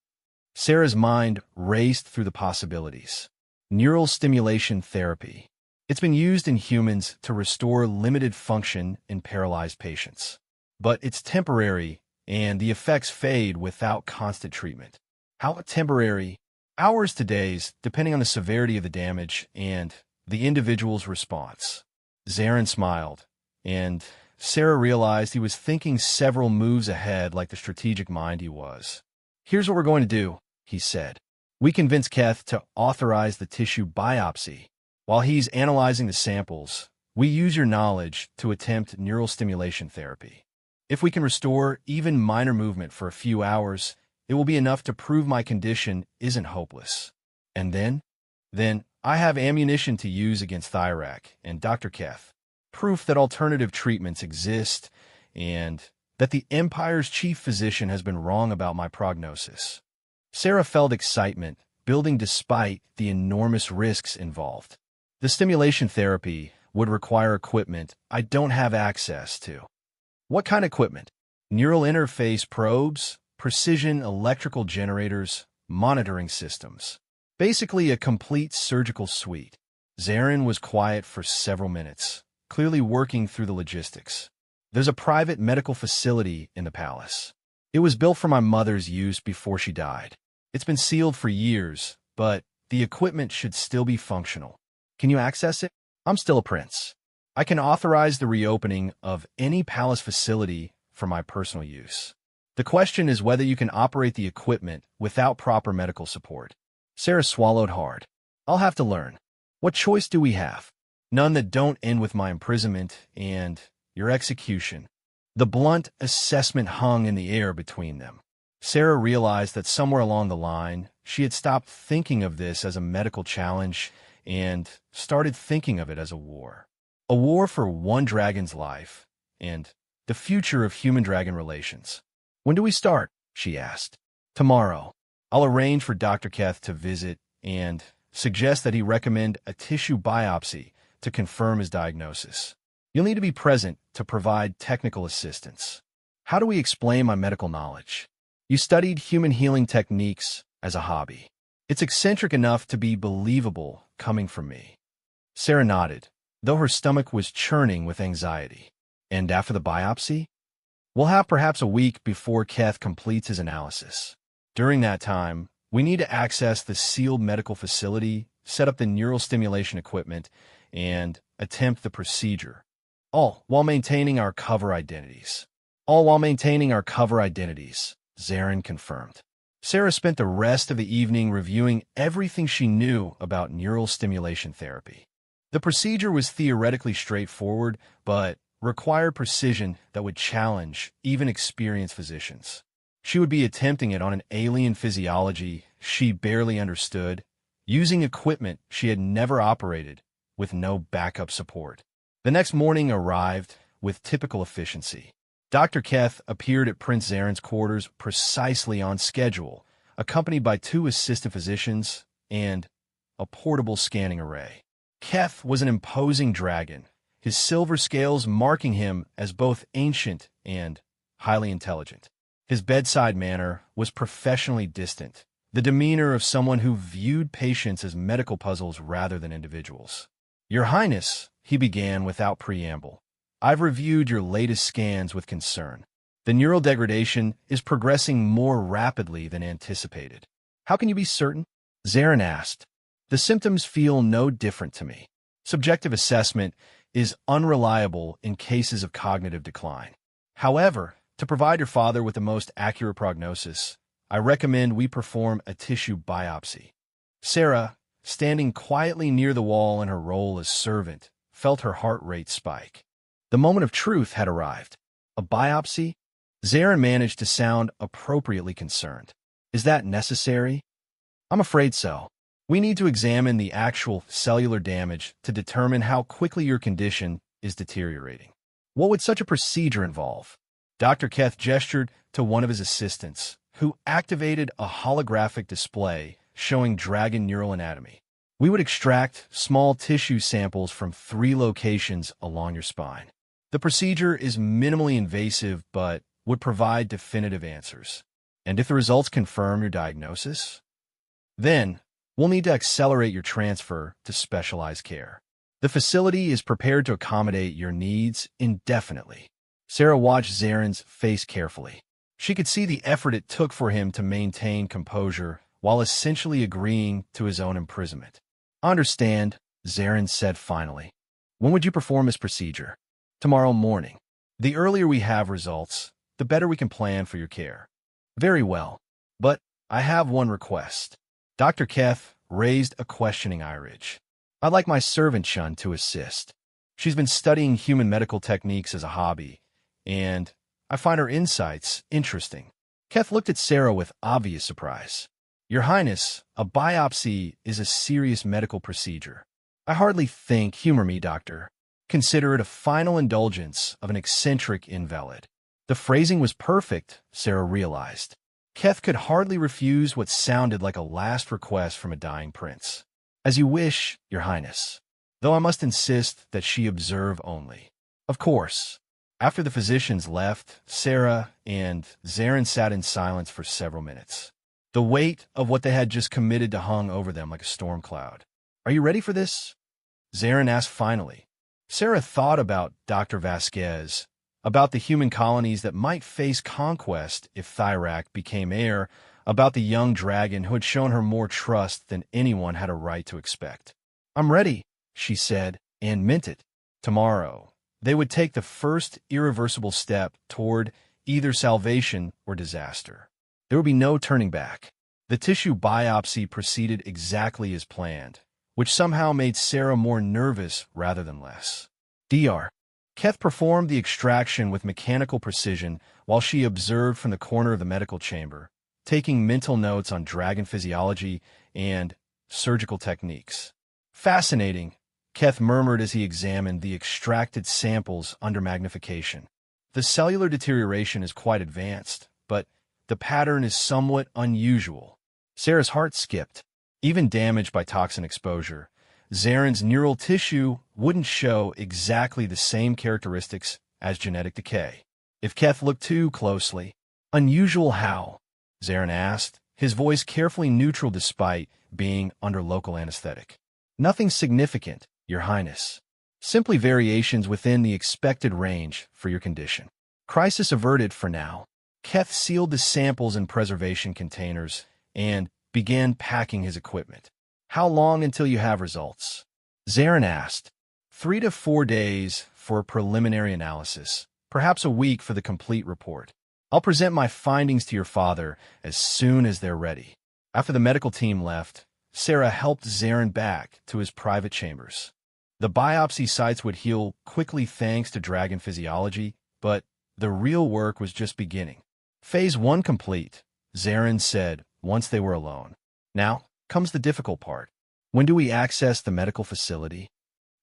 A: Sarah's mind raced through the possibilities. Neural stimulation therapy. It's been used in humans to restore limited function in paralyzed patients. But it's temporary, and the effects fade without constant treatment. How temporary? Hours to days, depending on the severity of the damage and the individual's response. Zarin smiled, and Sarah realized he was thinking several moves ahead like the strategic mind he was. Here's what we're going to do, he said. We convince Keth to authorize the tissue biopsy. While he's analyzing the samples, we use your knowledge to attempt neural stimulation therapy. If we can restore even minor movement for a few hours, it will be enough to prove my condition isn't hopeless. And then I have ammunition to use against Thyrak and Dr. Keth. Proof that alternative treatments exist and that the Empire's chief physician has been wrong about my prognosis. Sarah felt excitement building despite the enormous risks involved. The stimulation therapy would require equipment I don't have access to. What kind of equipment? Neural interface probes, precision electrical generators, monitoring systems. Basically a complete surgical suite. Zarin was quiet for several minutes, clearly working through the logistics. There's a private medical facility in the palace. It was built for my mother's use before she died. It's been sealed for years, but the equipment should still be functional. Can you access it? I'm still a prince. I can authorize the reopening of any palace facility for my personal use. The question is whether you can operate the equipment without proper medical support. Sarah swallowed hard. I'll have to learn. What choice do we have? None that don't end with my imprisonment and your execution. The blunt assessment hung in the air between them. Sarah realized that somewhere along the line, she had stopped thinking of this as a medical challenge and started thinking of it as a war. A war for one dragon's life and the future of human-dragon relations. When do we start? She asked. Tomorrow. I'll arrange for Dr. Keth to visit and suggest that he recommend a tissue biopsy to confirm his diagnosis. You'll need to be present to provide technical assistance. How do we explain my medical knowledge? You studied human healing techniques as a hobby. It's eccentric enough to be believable coming from me. Sarah nodded, though her stomach was churning with anxiety. And after the biopsy? We'll have perhaps a week before Keth completes his analysis. During that time, we need to access the sealed medical facility, set up the neural stimulation equipment, and attempt the procedure. All while maintaining our cover identities. Zarin confirmed. Sarah spent the rest of the evening reviewing everything she knew about neural stimulation therapy. The procedure was theoretically straightforward, but required precision that would challenge even experienced physicians. She would be attempting it on an alien physiology she barely understood, using equipment she had never operated, with no backup support. The next morning arrived with typical efficiency. Dr. Keth appeared at Prince Zarin's quarters precisely on schedule, accompanied by 2 assistant physicians and a portable scanning array. Keth was an imposing dragon, his silver scales marking him as both ancient and highly intelligent. His bedside manner was professionally distant, the demeanor of someone who viewed patients as medical puzzles rather than individuals. Your Highness, he began without preamble, I've reviewed your latest scans with concern. The neural degradation is progressing more rapidly than anticipated. How can you be certain? Zarin asked. The symptoms feel no different to me. Subjective assessment is unreliable in cases of cognitive decline. However, to provide your father with the most accurate prognosis, I recommend we perform a tissue biopsy. Sarah, standing quietly near the wall in her role as servant, felt her heart rate spike. The moment of truth had arrived. A biopsy? Zarin managed to sound appropriately concerned. Is that necessary? I'm afraid so. We need to examine the actual cellular damage to determine how quickly your condition is deteriorating. What would such a procedure involve? Dr. Keth gestured to one of his assistants, who activated a holographic display showing dragon neural anatomy. We would extract small tissue samples from 3 locations along your spine. The procedure is minimally invasive but would provide definitive answers. And if the results confirm your diagnosis, then we'll need to accelerate your transfer to specialized care. The facility is prepared to accommodate your needs indefinitely. Sarah watched Zaren's face carefully. She could see the effort it took for him to maintain composure while essentially agreeing to his own imprisonment. "Understand," Zaren said finally. "When would you perform this procedure?" "Tomorrow morning. The earlier we have results, the better we can plan for your care." "Very well. But I have one request." Dr. Keth raised a questioning eyelash. "I'd like my servant Chun to assist. She's been studying human medical techniques as a hobby, and I find her insights interesting." Keth looked at Sarah with obvious surprise. "Your Highness, a biopsy is a serious medical procedure. I hardly think, humor me, doctor. Consider it a final indulgence of an eccentric invalid." The phrasing was perfect, Sarah realized. Keth could hardly refuse what sounded like a last request from a dying prince. "As you wish, Your Highness. Though I must insist that she observe only." "Of course." After the physicians left, Sarah and Zaren sat in silence for several minutes. The weight of what they had just committed to hung over them like a storm cloud. "Are you ready for this?" Zaren asked finally. Sarah thought about Dr. Vasquez, about the human colonies that might face conquest if Thyrak became heir, about the young dragon who had shown her more trust than anyone had a right to expect. "I'm ready," she said, and meant it. Tomorrow, they would take the first irreversible step toward either salvation or disaster. There would be no turning back. The tissue biopsy proceeded exactly as planned, which somehow made Sarah more nervous rather than less. Dr. Keth performed the extraction with mechanical precision while she observed from the corner of the medical chamber, taking mental notes on dragon physiology and surgical techniques. "Fascinating," Keth murmured as he examined the extracted samples under magnification. "The cellular deterioration is quite advanced, but the pattern is somewhat unusual." Sarah's heart skipped. Even damaged by toxin exposure, Zaren's neural tissue wouldn't show exactly the same characteristics as genetic decay. If Keth looked too closely, "Unusual how?" Zaren asked, his voice carefully neutral despite being under local anesthetic. "Nothing significant, Your Highness. Simply variations within the expected range for your condition. Crisis averted for now." Keth sealed the samples in preservation containers and began packing his equipment. "How long until you have results?" Zaren asked. 3 to 4 days for a preliminary analysis, perhaps a week for the complete report. I'll present my findings to your father as soon as they're ready." After the medical team left, Sarah helped Zaren back to his private chambers. The biopsy sites would heal quickly thanks to dragon physiology, but the real work was just beginning. "Phase 1 complete," Zaren said once they were alone. "Now comes the difficult part. When do we access the medical facility?"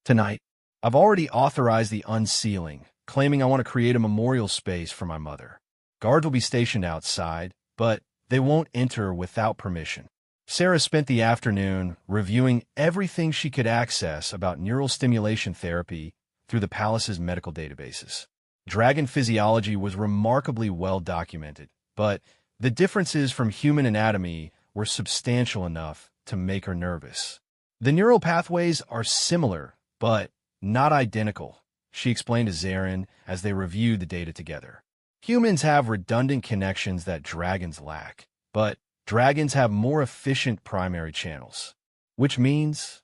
A: "Tonight. I've already authorized the unsealing, claiming I want to create a memorial space for my mother. Guards will be stationed outside, but they won't enter without permission." Sarah spent the afternoon reviewing everything she could access about neural stimulation therapy through the palace's medical databases. Dragon physiology was remarkably well documented, but the differences from human anatomy were substantial enough to make her nervous. "The neural pathways are similar, but not identical," she explained to Zaren as they reviewed the data together. "Humans have redundant connections that dragons lack, but dragons have more efficient primary channels, which means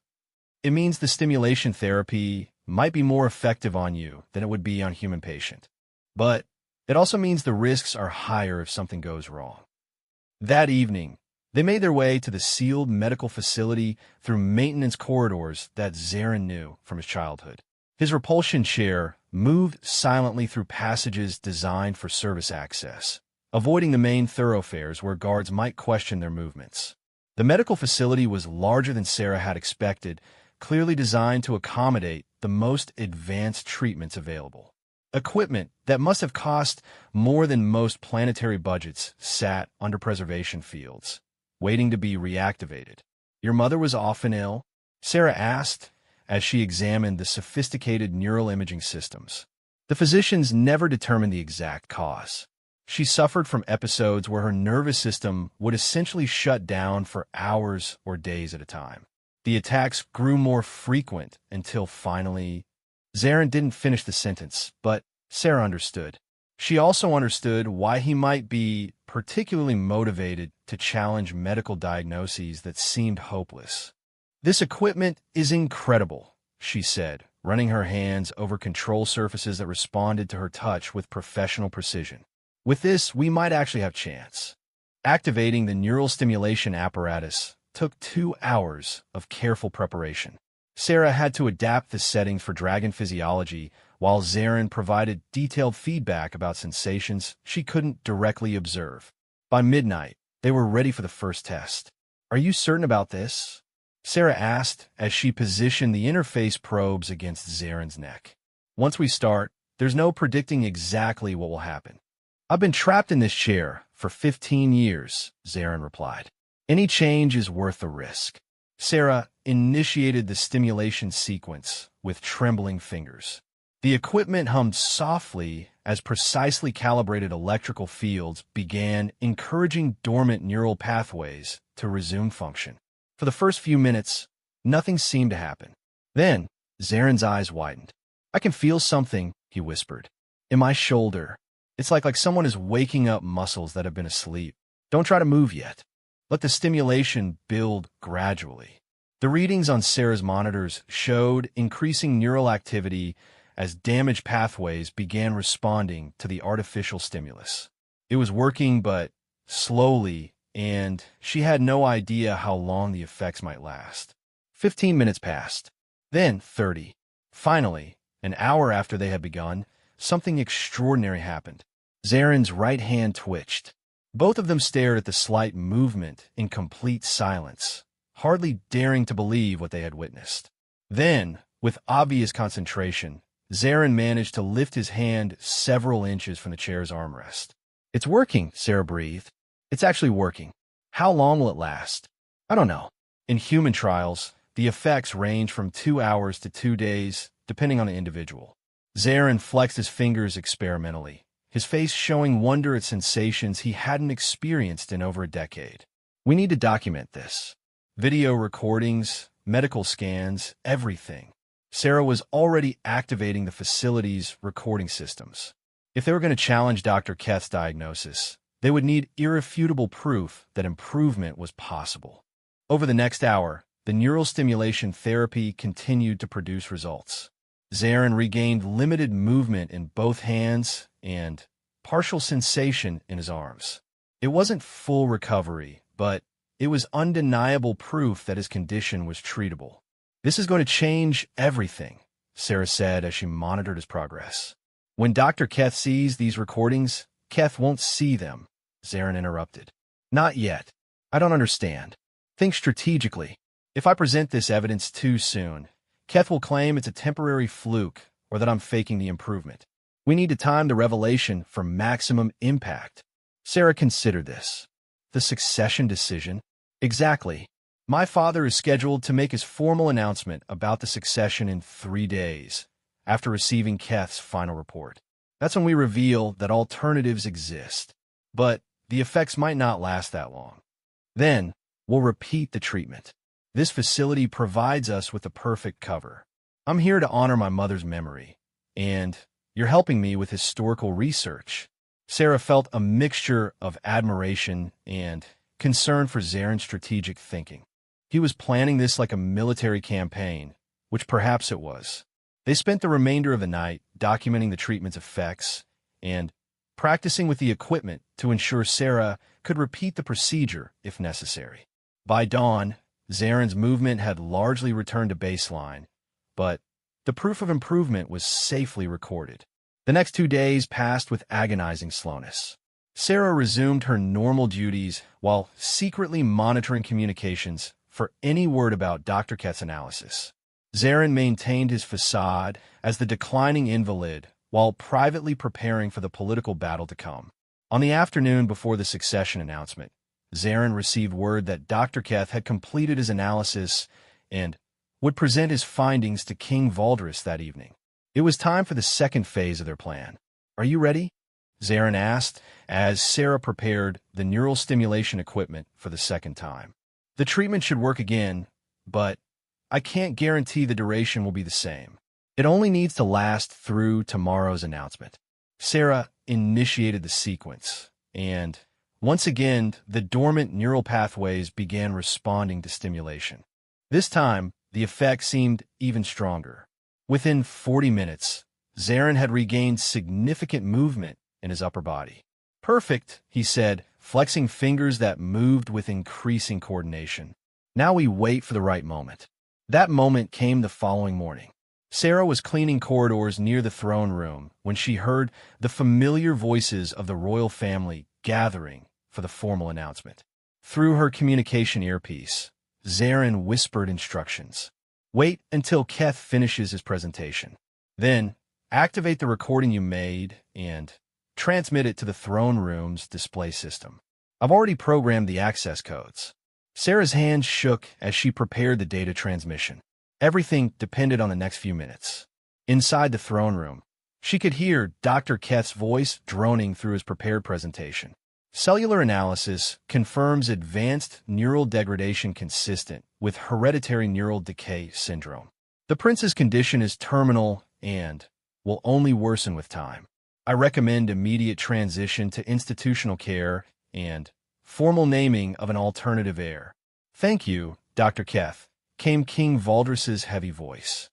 A: the stimulation therapy might be more effective on you than it would be on a human patient. But it also means the risks are higher if something goes wrong." That evening, they made their way to the sealed medical facility through maintenance corridors that Zaren knew from his childhood. His repulsion chair moved silently through passages designed for service access, avoiding the main thoroughfares where guards might question their movements. The medical facility was larger than Sarah had expected, clearly designed to accommodate the most advanced treatments available. Equipment that must have cost more than most planetary budgets sat under preservation fields, waiting to be reactivated. Your mother was often ill? Sarah asked as she examined the sophisticated neural imaging systems. The physicians never determined the exact cause. She suffered from episodes where her nervous system would essentially shut down for hours or days at a time. The attacks grew more frequent until finally... Zarin didn't finish the sentence, but Sarah understood. She also understood why he might be particularly motivated to challenge medical diagnoses that seemed hopeless. "This equipment is incredible," she said, running her hands over control surfaces that responded to her touch with professional precision. "With this, we might actually have chance." Activating the neural stimulation apparatus took 2 hours of careful preparation. Sarah had to adapt the settings for dragon physiology, while Zarin provided detailed feedback about sensations she couldn't directly observe. By midnight, they were ready for the first test. "Are you certain about this?" Sarah asked as she positioned the interface probes against Zarin's neck. "Once we start, there's no predicting exactly what will happen." "I've been trapped in this chair for 15 years, Zarin replied. "Any change is worth the risk." Sarah initiated the stimulation sequence with trembling fingers. The equipment hummed softly as precisely calibrated electrical fields began encouraging dormant neural pathways to resume function. For the first few minutes, nothing seemed to happen. Then, Zarin's eyes widened. "I can feel something," he whispered. "In my shoulder. It's like someone is waking up muscles that have been asleep. Don't try to move yet. Let the stimulation build gradually." The readings on Sarah's monitors showed increasing neural activity as damaged pathways began responding to the artificial stimulus. It was working, but slowly, and she had no idea how long the effects might last. 15 minutes passed, then 30. Finally, an hour after they had begun, something extraordinary happened. Zarin's right hand twitched. Both of them stared at the slight movement in complete silence, hardly daring to believe what they had witnessed. Then, with obvious concentration, Zarin managed to lift his hand several inches from the chair's armrest. "It's working," Sarah breathed. "It's actually working. How long will it last?" "I don't know." In human trials, the effects range from 2 hours to 2 days, depending on the individual. Zarin flexed his fingers experimentally, his face showing wonder at sensations he hadn't experienced in over a decade. "We need to document this. Video recordings, medical scans, everything." Sarah was already activating the facility's recording systems. If they were going to challenge Dr. Keth's diagnosis, they would need irrefutable proof that improvement was possible. Over the next hour, the neural stimulation therapy continued to produce results. Zarin regained limited movement in both hands and partial sensation in his arms. It wasn't full recovery, but it was undeniable proof that his condition was treatable. "This is going to change everything," Sarah said as she monitored his progress. "When Dr. Keth sees these recordings, Keth won't see them," Zarin interrupted. "Not yet. I don't understand. Think strategically. If I present this evidence too soon, Keth will claim it's a temporary fluke or that I'm faking the improvement. We need to time the revelation for maximum impact." Sarah considered this. "The succession decision?" "Exactly. My father is scheduled to make his formal announcement about the succession in 3 days, after receiving Keth's final report. That's when we reveal that alternatives exist, but the effects might not last that long. Then, we'll repeat the treatment. This facility provides us with the perfect cover. I'm here to honor my mother's memory, and you're helping me with historical research." Sarah felt a mixture of admiration and concern for Zarin's strategic thinking. He was planning this like a military campaign, which perhaps it was. They spent the remainder of the night documenting the treatment's effects and practicing with the equipment to ensure Sarah could repeat the procedure if necessary. By dawn, Zarin's movement had largely returned to baseline, but the proof of improvement was safely recorded. The next 2 days passed with agonizing slowness. Sarah resumed her normal duties while secretly monitoring communications for any word about Dr. Keth's analysis. Zarin maintained his facade as the declining invalid while privately preparing for the political battle to come. On the afternoon before the succession announcement, Zarin received word that Dr. Keth had completed his analysis and would present his findings to King Valdris that evening. It was time for the second phase of their plan. "Are you ready?" Zarin asked as Sarah prepared the neural stimulation equipment for the second time. "The treatment should work again, but I can't guarantee the duration will be the same. It only needs to last through tomorrow's announcement." Sarah initiated the sequence, and once again, the dormant neural pathways began responding to stimulation. This time, the effect seemed even stronger. Within 40 minutes, Zarin had regained significant movement in his upper body. "Perfect," he said, flexing fingers that moved with increasing coordination. "Now we wait for the right moment." That moment came the following morning. Sarah was cleaning corridors near the throne room when she heard the familiar voices of the royal family gathering for the formal announcement. Through her communication earpiece, Zarin whispered instructions. "Wait until Keth finishes his presentation. Then, activate the recording you made and transmit it to the throne room's display system. I've already programmed the access codes." Sarah's hands shook as she prepared the data transmission. Everything depended on the next few minutes. Inside the throne room, she could hear Dr. Keth's voice droning through his prepared presentation. "Cellular analysis confirms advanced neural degradation consistent with hereditary neural decay syndrome. The prince's condition is terminal and will only worsen with time. I recommend immediate transition to institutional care and formal naming of an alternative heir." "Thank you, Dr. Keth," came King Valdris's heavy voice.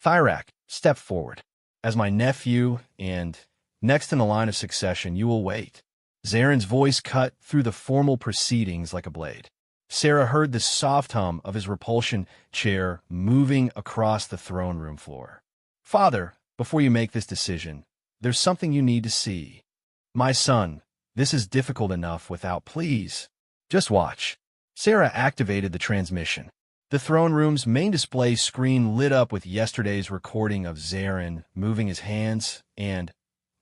A: "Thyrak, step forward. As my nephew and next in the line of succession, you will wait." Zarin's voice cut through the formal proceedings like a blade. Sarah heard the soft hum of his repulsion chair moving across the throne room floor. "Father, before you make this decision, there's something you need to see." "My son, this is difficult enough without please. Just watch." Sarah activated the transmission. The throne room's main display screen lit up with yesterday's recording of Zarin moving his hands and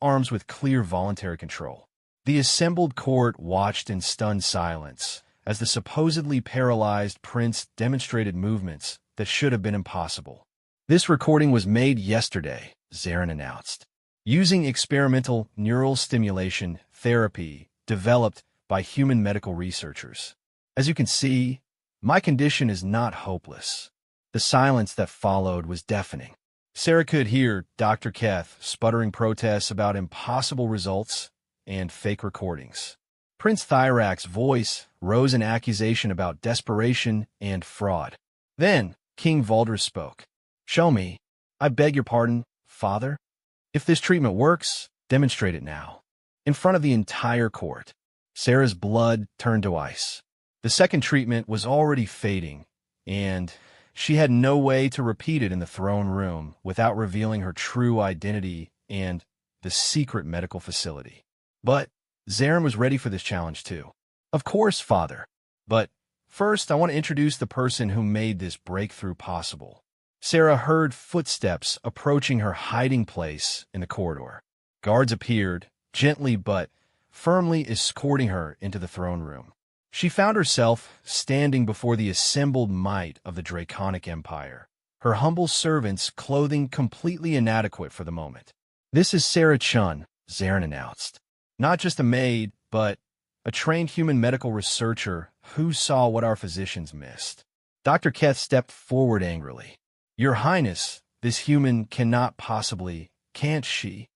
A: arms with clear voluntary control. The assembled court watched in stunned silence as the supposedly paralyzed prince demonstrated movements that should have been impossible. "This recording was made yesterday," Zarin announced, "using experimental neural stimulation therapy developed by human medical researchers. As you can see, my condition is not hopeless." The silence that followed was deafening. Sarah could hear Dr. Keth sputtering protests about impossible results and fake recordings. Prince Thyrak's voice rose in accusation about desperation and fraud. Then King Valdris spoke. "Show me. I beg your pardon, father. If this treatment works, demonstrate it now." In front of the entire court, Sarah's blood turned to ice. The second treatment was already fading, and she had no way to repeat it in the throne room without revealing her true identity and the secret medical facility. But Zarin was ready for this challenge too. "Of course, father. But first, I want to introduce the person who made this breakthrough possible." Sarah heard footsteps approaching her hiding place in the corridor. Guards appeared, gently but firmly escorting her into the throne room. She found herself standing before the assembled might of the Draconic Empire, her humble servants' clothing completely inadequate for the moment. "This is Sarah Chun," Zarin announced. "Not just a maid, but a trained human medical researcher who saw what our physicians missed." Dr. Keth stepped forward angrily. "Your Highness, this human cannot possibly, can't she?"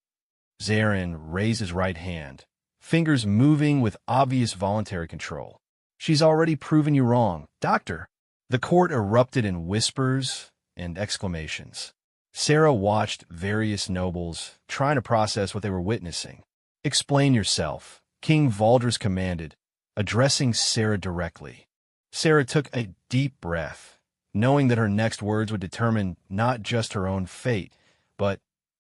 A: Zarin raised his right hand, fingers moving with obvious voluntary control. "She's already proven you wrong, doctor." The court erupted in whispers and exclamations. Sarah watched various nobles trying to process what they were witnessing. "Explain yourself," King Valdris commanded, addressing Sarah directly. Sarah took a deep breath, knowing that her next words would determine not just her own fate, but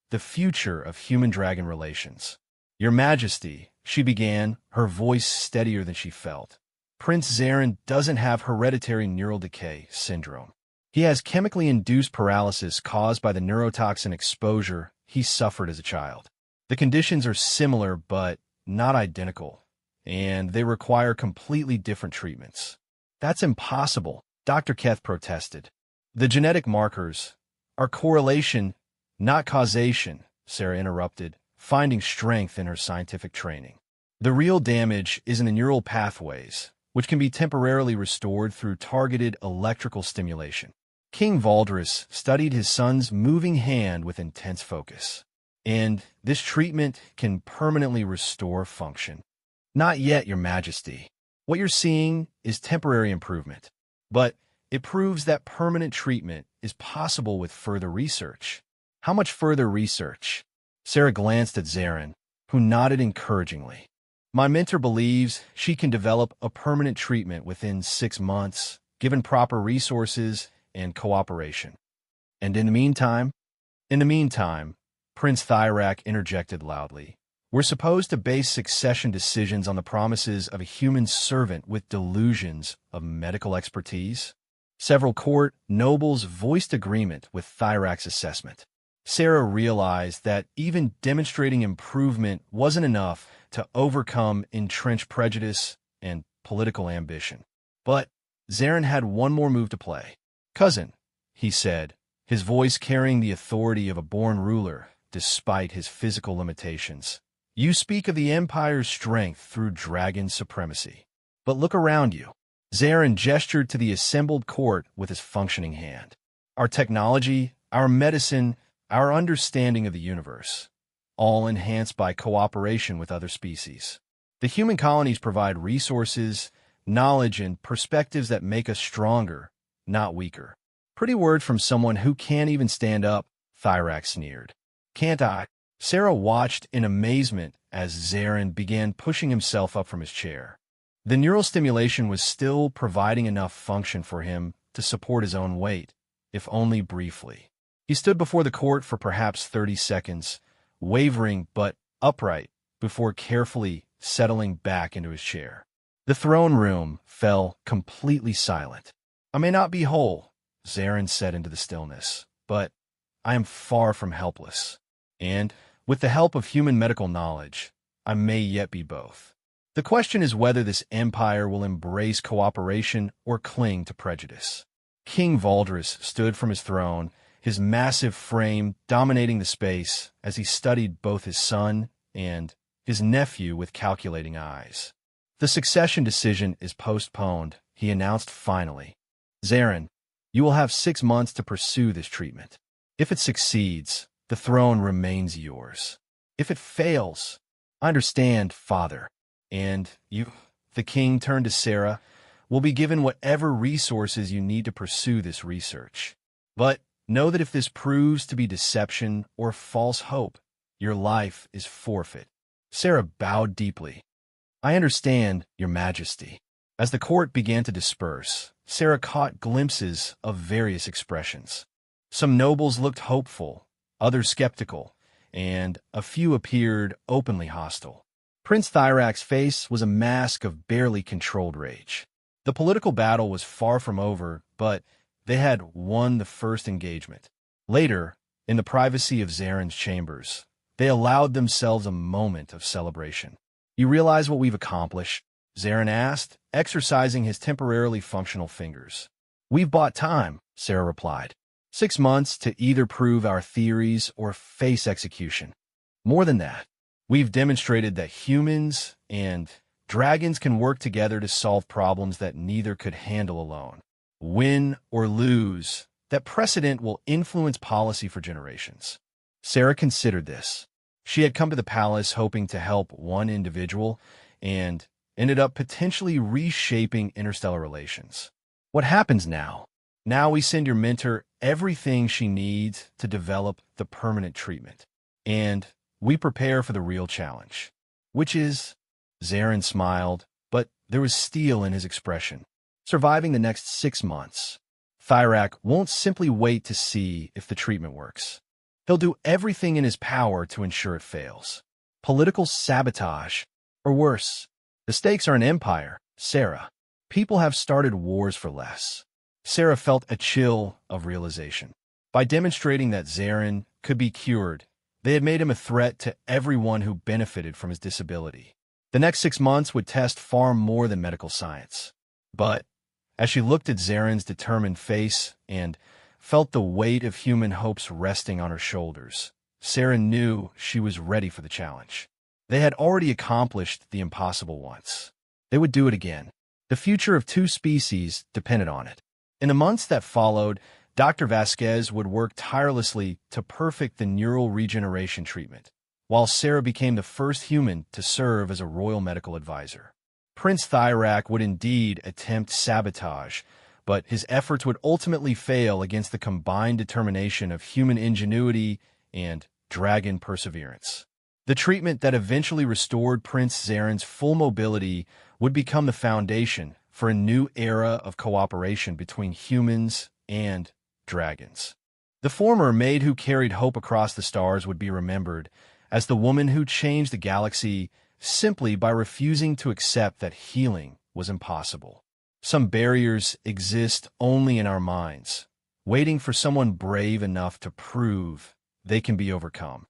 A: the future of human-dragon relations. "Your Majesty," she began, her voice steadier than she felt, "Prince Zarin doesn't have hereditary neural decay syndrome. He has chemically induced paralysis caused by the neurotoxin exposure he suffered as a child. The conditions are similar but not identical, and they require completely different treatments. That's impossible, Dr. Keth protested. The genetic markers are correlation, not causation, Sarah interrupted, finding strength in her scientific training. The real damage is in the neural pathways, which can be temporarily restored through targeted electrical stimulation. King Valdris studied his son's moving hand with intense focus, and this treatment can permanently restore function. Not yet, Your Majesty. What you're seeing is temporary improvement, but it proves that permanent treatment is possible with further research. How much further research? Sarah glanced at Zarin, who nodded encouragingly. My mentor believes she can develop a permanent treatment within 6 months, given proper resources and cooperation. And in the meantime, Prince Thyrak interjected loudly, we're supposed to base succession decisions on the promises of a human servant with delusions of medical expertise. Several court nobles voiced agreement with Thyrak's assessment. Sarah realized that even demonstrating improvement wasn't enough to overcome entrenched prejudice and political ambition. But Zarin had one more move to play. Cousin, he said, his voice carrying the authority of a born ruler despite his physical limitations. You speak of the Empire's strength through dragon supremacy. But look around you. Zarin gestured to the assembled court with his functioning hand. Our technology, our medicine, our understanding of the universe, all enhanced by cooperation with other species. The human colonies provide resources, knowledge, and perspectives that make us stronger, not weaker. Pretty word from someone who can't even stand up, Thyrak sneered. Can't I? Sarah watched in amazement as Zarin began pushing himself up from his chair. The neural stimulation was still providing enough function for him to support his own weight, if only briefly. He stood before the court for perhaps 30 seconds, wavering but upright, before carefully settling back into his chair. The throne room fell completely silent. I may not be whole, Zarin said into the stillness, but I am far from helpless. And, with the help of human medical knowledge, I may yet be both. The question is whether this empire will embrace cooperation or cling to prejudice. King Valdris stood from his throne, his massive frame dominating the space as he studied both his son and his nephew with calculating eyes. The succession decision is postponed, he announced finally. Zarin, you will have 6 months to pursue this treatment. If it succeeds, the throne remains yours. If it fails, I understand, Father. And you, the king turned to Sarah, will be given whatever resources you need to pursue this research. But know that if this proves to be deception or false hope, your life is forfeit. Sarah bowed deeply. I understand, Your Majesty. As the court began to disperse, Sarah caught glimpses of various expressions. Some nobles looked hopeful, others skeptical, and a few appeared openly hostile. Prince Thyrak's face was a mask of barely controlled rage. The political battle was far from over, but they had won the first engagement. Later, in the privacy of Zarin's chambers, they allowed themselves a moment of celebration. You realize what we've accomplished? Zarin asked, exercising his temporarily functional fingers. We've bought time, Sarah replied. 6 months to either prove our theories or face execution. More than that, we've demonstrated that humans and dragons can work together to solve problems that neither could handle alone. Win or lose, that precedent will influence policy for generations. Sarah considered this. She had come to the palace hoping to help one individual and ended up potentially reshaping interstellar relations. What happens now? Now we send your mentor everything she needs to develop the permanent treatment. And we prepare for the real challenge, which is, Zarin smiled, but there was steel in his expression. Surviving the next 6 months. Thyrak won't simply wait to see if the treatment works. He'll do everything in his power to ensure it fails. Political sabotage, or worse. The stakes are an empire, Sarah. People have started wars for less. Sarah felt a chill of realization. By demonstrating that Zarin could be cured, they had made him a threat to everyone who benefited from his disability. The next 6 months would test far more than medical science. But as she looked at Zaren's determined face and felt the weight of human hopes resting on her shoulders, Sarah knew she was ready for the challenge. They had already accomplished the impossible once. They would do it again. The future of two species depended on it. In the months that followed, Dr. Vasquez would work tirelessly to perfect the neural regeneration treatment, while Sarah became the first human to serve as a royal medical advisor. Prince Thyrak would indeed attempt sabotage, but his efforts would ultimately fail against the combined determination of human ingenuity and dragon perseverance. The treatment that eventually restored Prince Zaren's full mobility would become the foundation for a new era of cooperation between humans and dragons. The former Maid who carried hope across the stars would be remembered as the woman who changed the galaxy simply by refusing to accept that healing was impossible. Some barriers exist only in our minds, waiting for someone brave enough to prove they can be overcome.